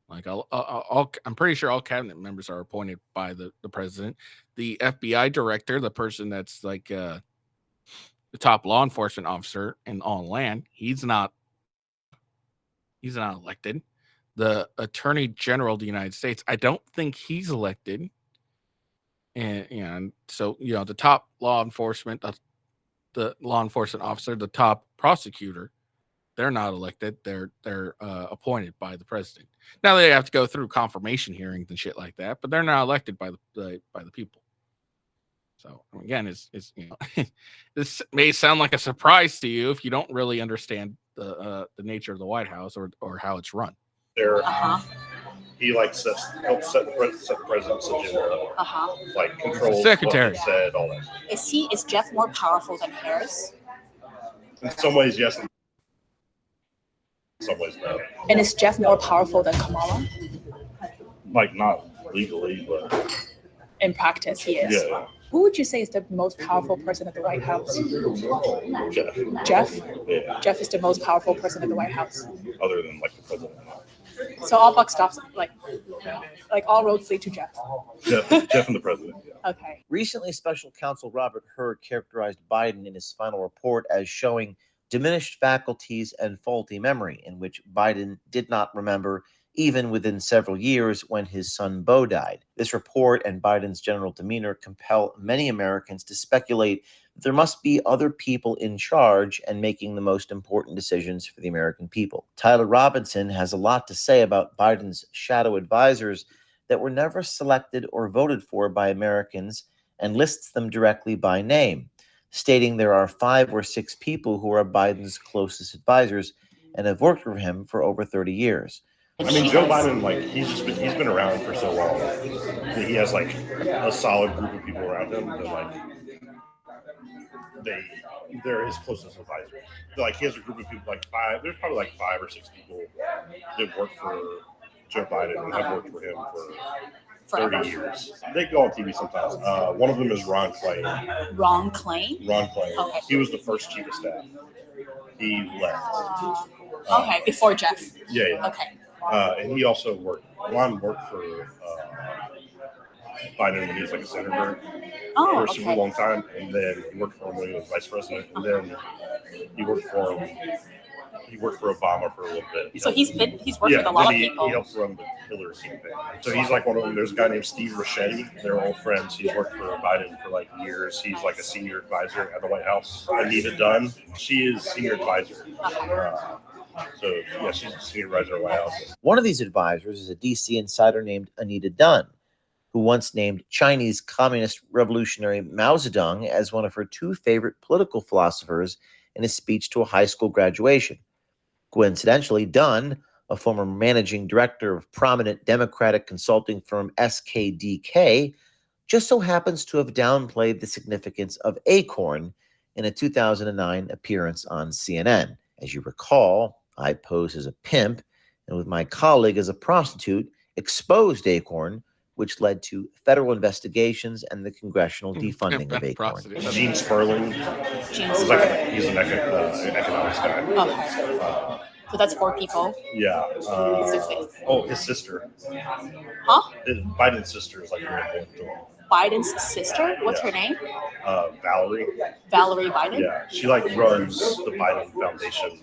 Like I'm pretty sure all cabinet members are appointed by the president. The FBI director, the person that's like the top law enforcement officer on land, he's not elected. The Attorney General of the United States, I don't think he's elected. And so the top law enforcement, the law enforcement officer, the top prosecutor, they're not elected. They're appointed by the president. Now they have to go through confirmation hearings and shit like that, but they're not elected by the people. So again, it's this may sound like a surprise to you if you don't really understand the nature of the White House or how it's run. There, he like helps set the president's agenda, like controls secretary. What he said, all that. Is Jeff more powerful than Harris? In some ways, yes. In some ways, no. And is Jeff more powerful than Kamala? Like not legally, but in practice, he is. Yeah. Who would you say is the most powerful person at the White House? Jeff. Jeff? Yeah. Jeff is the most powerful person at the White House. Other than like the president. So all buck stops, like all roads lead to Jeff. Jeff and the president. Yeah. Okay. Recently, Special Counsel Robert Hur characterized Biden in his final report as showing diminished faculties and faulty memory, in which Biden did not remember even within several years when his son Beau died. This report and Biden's general demeanor compel many Americans to speculate that there must be other people in charge and making the most important decisions for the American people. Tyler Robinson has a lot to say about Biden's shadow advisors that were never selected or voted for by Americans and lists them directly by name, stating there are 5 or 6 people who are Biden's closest advisors and have worked for him for over 30 years. I mean, Joe Biden, like he's been around for so long that he has like a solid group of people around him that like they're his closest advisors. Like he has a group of people, like 5. There's probably like 5 or 6 people that work for Joe Biden and have worked for him for 30 years. They go on TV sometimes. One of them is Ron Clay. Ron Clay? Ron Clay. Okay. He was the first chief of staff. He left. Okay, before Jeff. Yeah. Okay. And he also Ron worked for Biden when he was like a senator for a super long time, and then he worked for him when he was vice president, and then he worked for Obama for a little bit. So he's worked with a lot of people. He helped run the Hillary campaign. So he's like one of them. There's a guy named Steve Ricchetti. They're old friends. He's worked for Biden for like years. He's like a senior advisor at the White House. Anita Dunn, she is senior advisor. So, yeah, she's a senior advisor at the White House. One of these advisors is a DC insider named Anita Dunn, who once named Chinese Communist Revolutionary Mao Zedong as one of her 2 favorite political philosophers in a speech to a high school graduation. Coincidentally, Dunn, a former managing director of prominent Democratic consulting firm SKDK, just so happens to have downplayed the significance of Acorn in a 2009 appearance on CNN. As you recall, I posed as a pimp and with my colleague as a prostitute exposed Acorn which led to federal investigations and the congressional defunding of Acorn. Prostitute. Gene Sperling. He's an economics guy. Okay. So that's 4 people. Yeah. His sister. Huh? Biden's sister is like really important to him. Biden's sister? What's her name? Valerie. Valerie Biden? Yeah. She like runs the Biden Foundation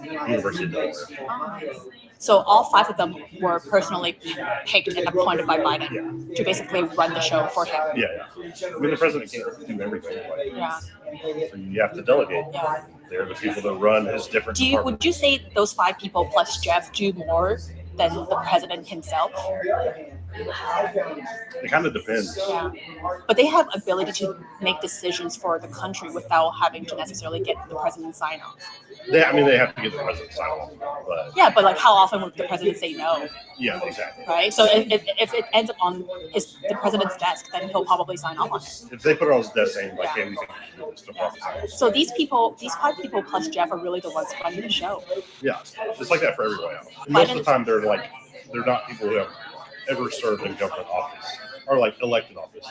at University of Delaware. So all 5 of them were personally picked and appointed by Biden to basically run the show for him. Yeah. I mean, the president can't do everything. Yeah. So you have to delegate. Yeah. They're the people that run his different departments. Would you say those 5 people plus Jeff do more than the president himself? It kind of depends. Yeah. But they have ability to make decisions for the country without having to necessarily get the president's sign off. They have to get the president's sign off. But Yeah, but like how often would the president say no? yeah, exactly. Right? So if it ends up on the president's desk, then he'll probably sign off on it. If they put it on his desk saying like, "Hey, we think it's the process." So these 5 people plus Jeff are really the ones running the show. Yeah, it's like that for everybody else. Most of the time, they're not people who have ever served in government office or like elected office,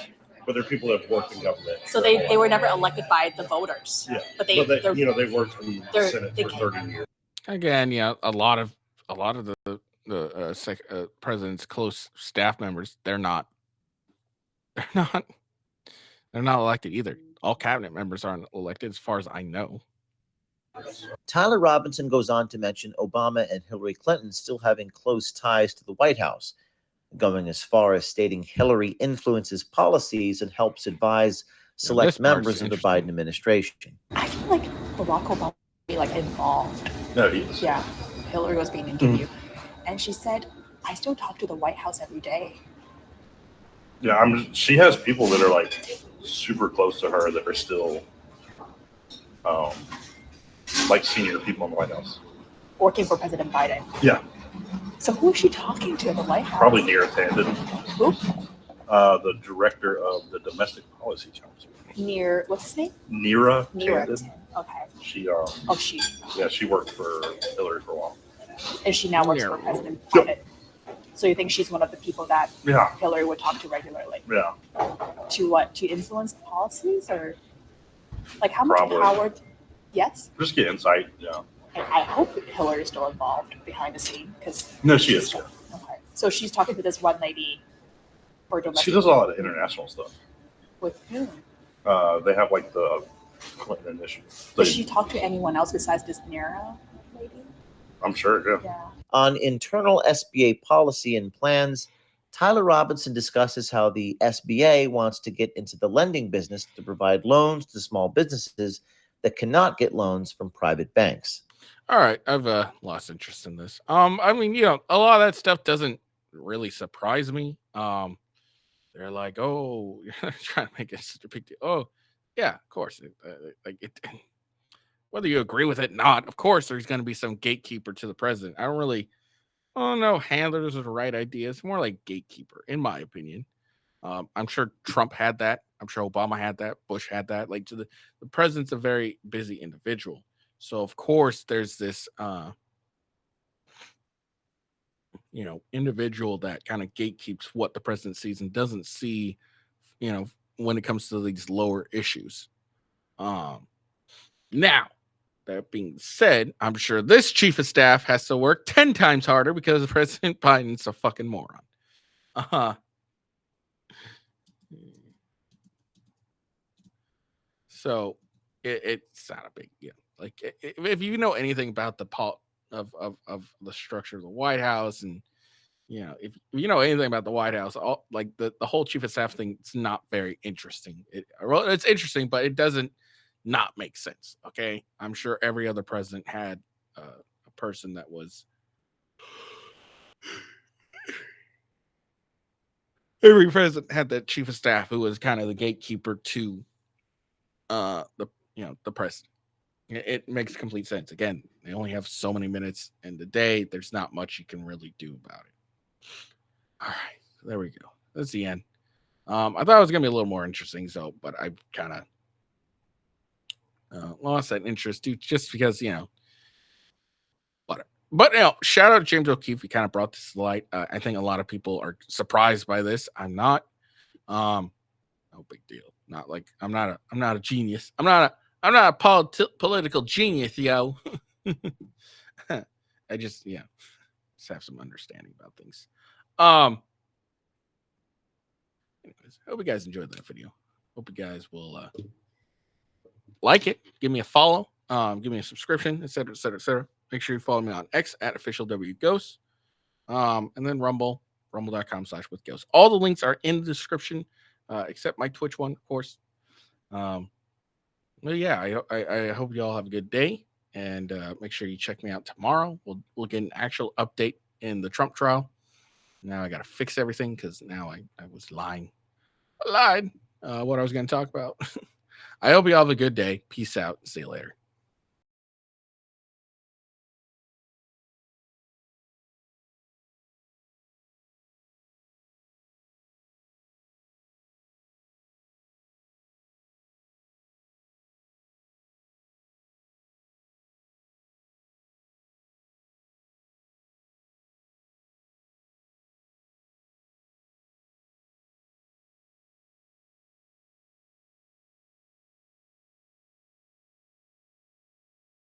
but they're people that have worked in government. So they were never elected by the voters. Yeah, but they worked in the Senate for 30 years. Again, a lot of the president's close staff members, they're not elected either. All cabinet members aren't elected, as far as I know. Tyler Robinson goes on to mention Obama and Hillary Clinton still having close ties to the White House, going as far as stating Hillary influences policies and helps advise select members of the Biden administration. I feel like Barack Obama would be like involved. No, he is. Yeah, Hillary was being interviewed, and she said, "I still talk to the White House every day." Yeah, she has people that are like super close to her that are still like senior people in the White House. Working for President Biden. Yeah. So who is she talking to in the White House? Probably Neera Tanden. Who? The director of the Domestic Policy Council. What's his name? Neera Neera. Tanden. Okay. She she. Yeah, she worked for Hillary for a while. And she now works for President Biden. So you think she's one of the people that Hillary would talk to regularly? Yeah. To what? To influence policies, or like how much power? Yes. Just get insight. Yeah. And I hope Hillary's still involved behind the scene because. No, she is. Okay. So she's talking to this one lady for domestic. She does a lot of international stuff. With whom? They have like the Clinton initiative. Does she talk to anyone else besides this Neera lady? I'm sure. Yeah. On internal SBA policy and plans, Tyler Robinson discusses how the SBA wants to get into the lending business to provide loans to small businesses that cannot get loans from private banks. All right, I've lost interest in this. I mean, a lot of that stuff doesn't really surprise me. They're like, oh, you're trying to make it such a big deal. Oh, yeah, of course. Whether you agree with it or not, of course, there's going to be some gatekeeper to the president. I don't know, handlers are the right idea. It's more like gatekeeper, in my opinion. I'm sure Trump had that. I'm sure Obama had that. Bush had that. Like, the president's a very busy individual. So, of course, there's this, individual that kind of gatekeeps what the president sees and doesn't see, when it comes to these lower issues. Now, that being said, I'm sure this chief of staff has to work 10 times harder because President Biden's a fucking moron. So it's not a big deal. Like, if you know anything about the of the structure of the White House, and if you know anything about the White House, the whole chief of staff thing, it's not very interesting. It's interesting, but it doesn't not make sense. Okay, I'm sure every other president had a person that was. Every president had that chief of staff who was kind of the gatekeeper to the president. It makes complete sense. Again, they only have so many minutes in the day. There's not much you can really do about it. All right, there we go. That's the end. I thought it was gonna be a little more interesting, but I kind of lost that interest just because whatever. But shout out to James O'Keefe. He kind of brought this to light. I think a lot of people are surprised by this. I'm not. No big deal. Not like I'm not a genius. I'm not a political genius, yo. I just have some understanding about things. Anyways, hope you guys enjoyed that video. Hope you guys will like it. Give me a follow. Give me a subscription, etc., etc., etc. Make sure you follow me on X at officialwghost. And then rumble.com/withghost. All the links are in the description, except my Twitch one, of course. Well, yeah, I hope you all have a good day, and make sure you check me out tomorrow. We'll get an actual update in the Trump trial. Now I got to fix everything because now I was lying. I lied what I was going to talk about. I hope you all have a good day. Peace out. See you later.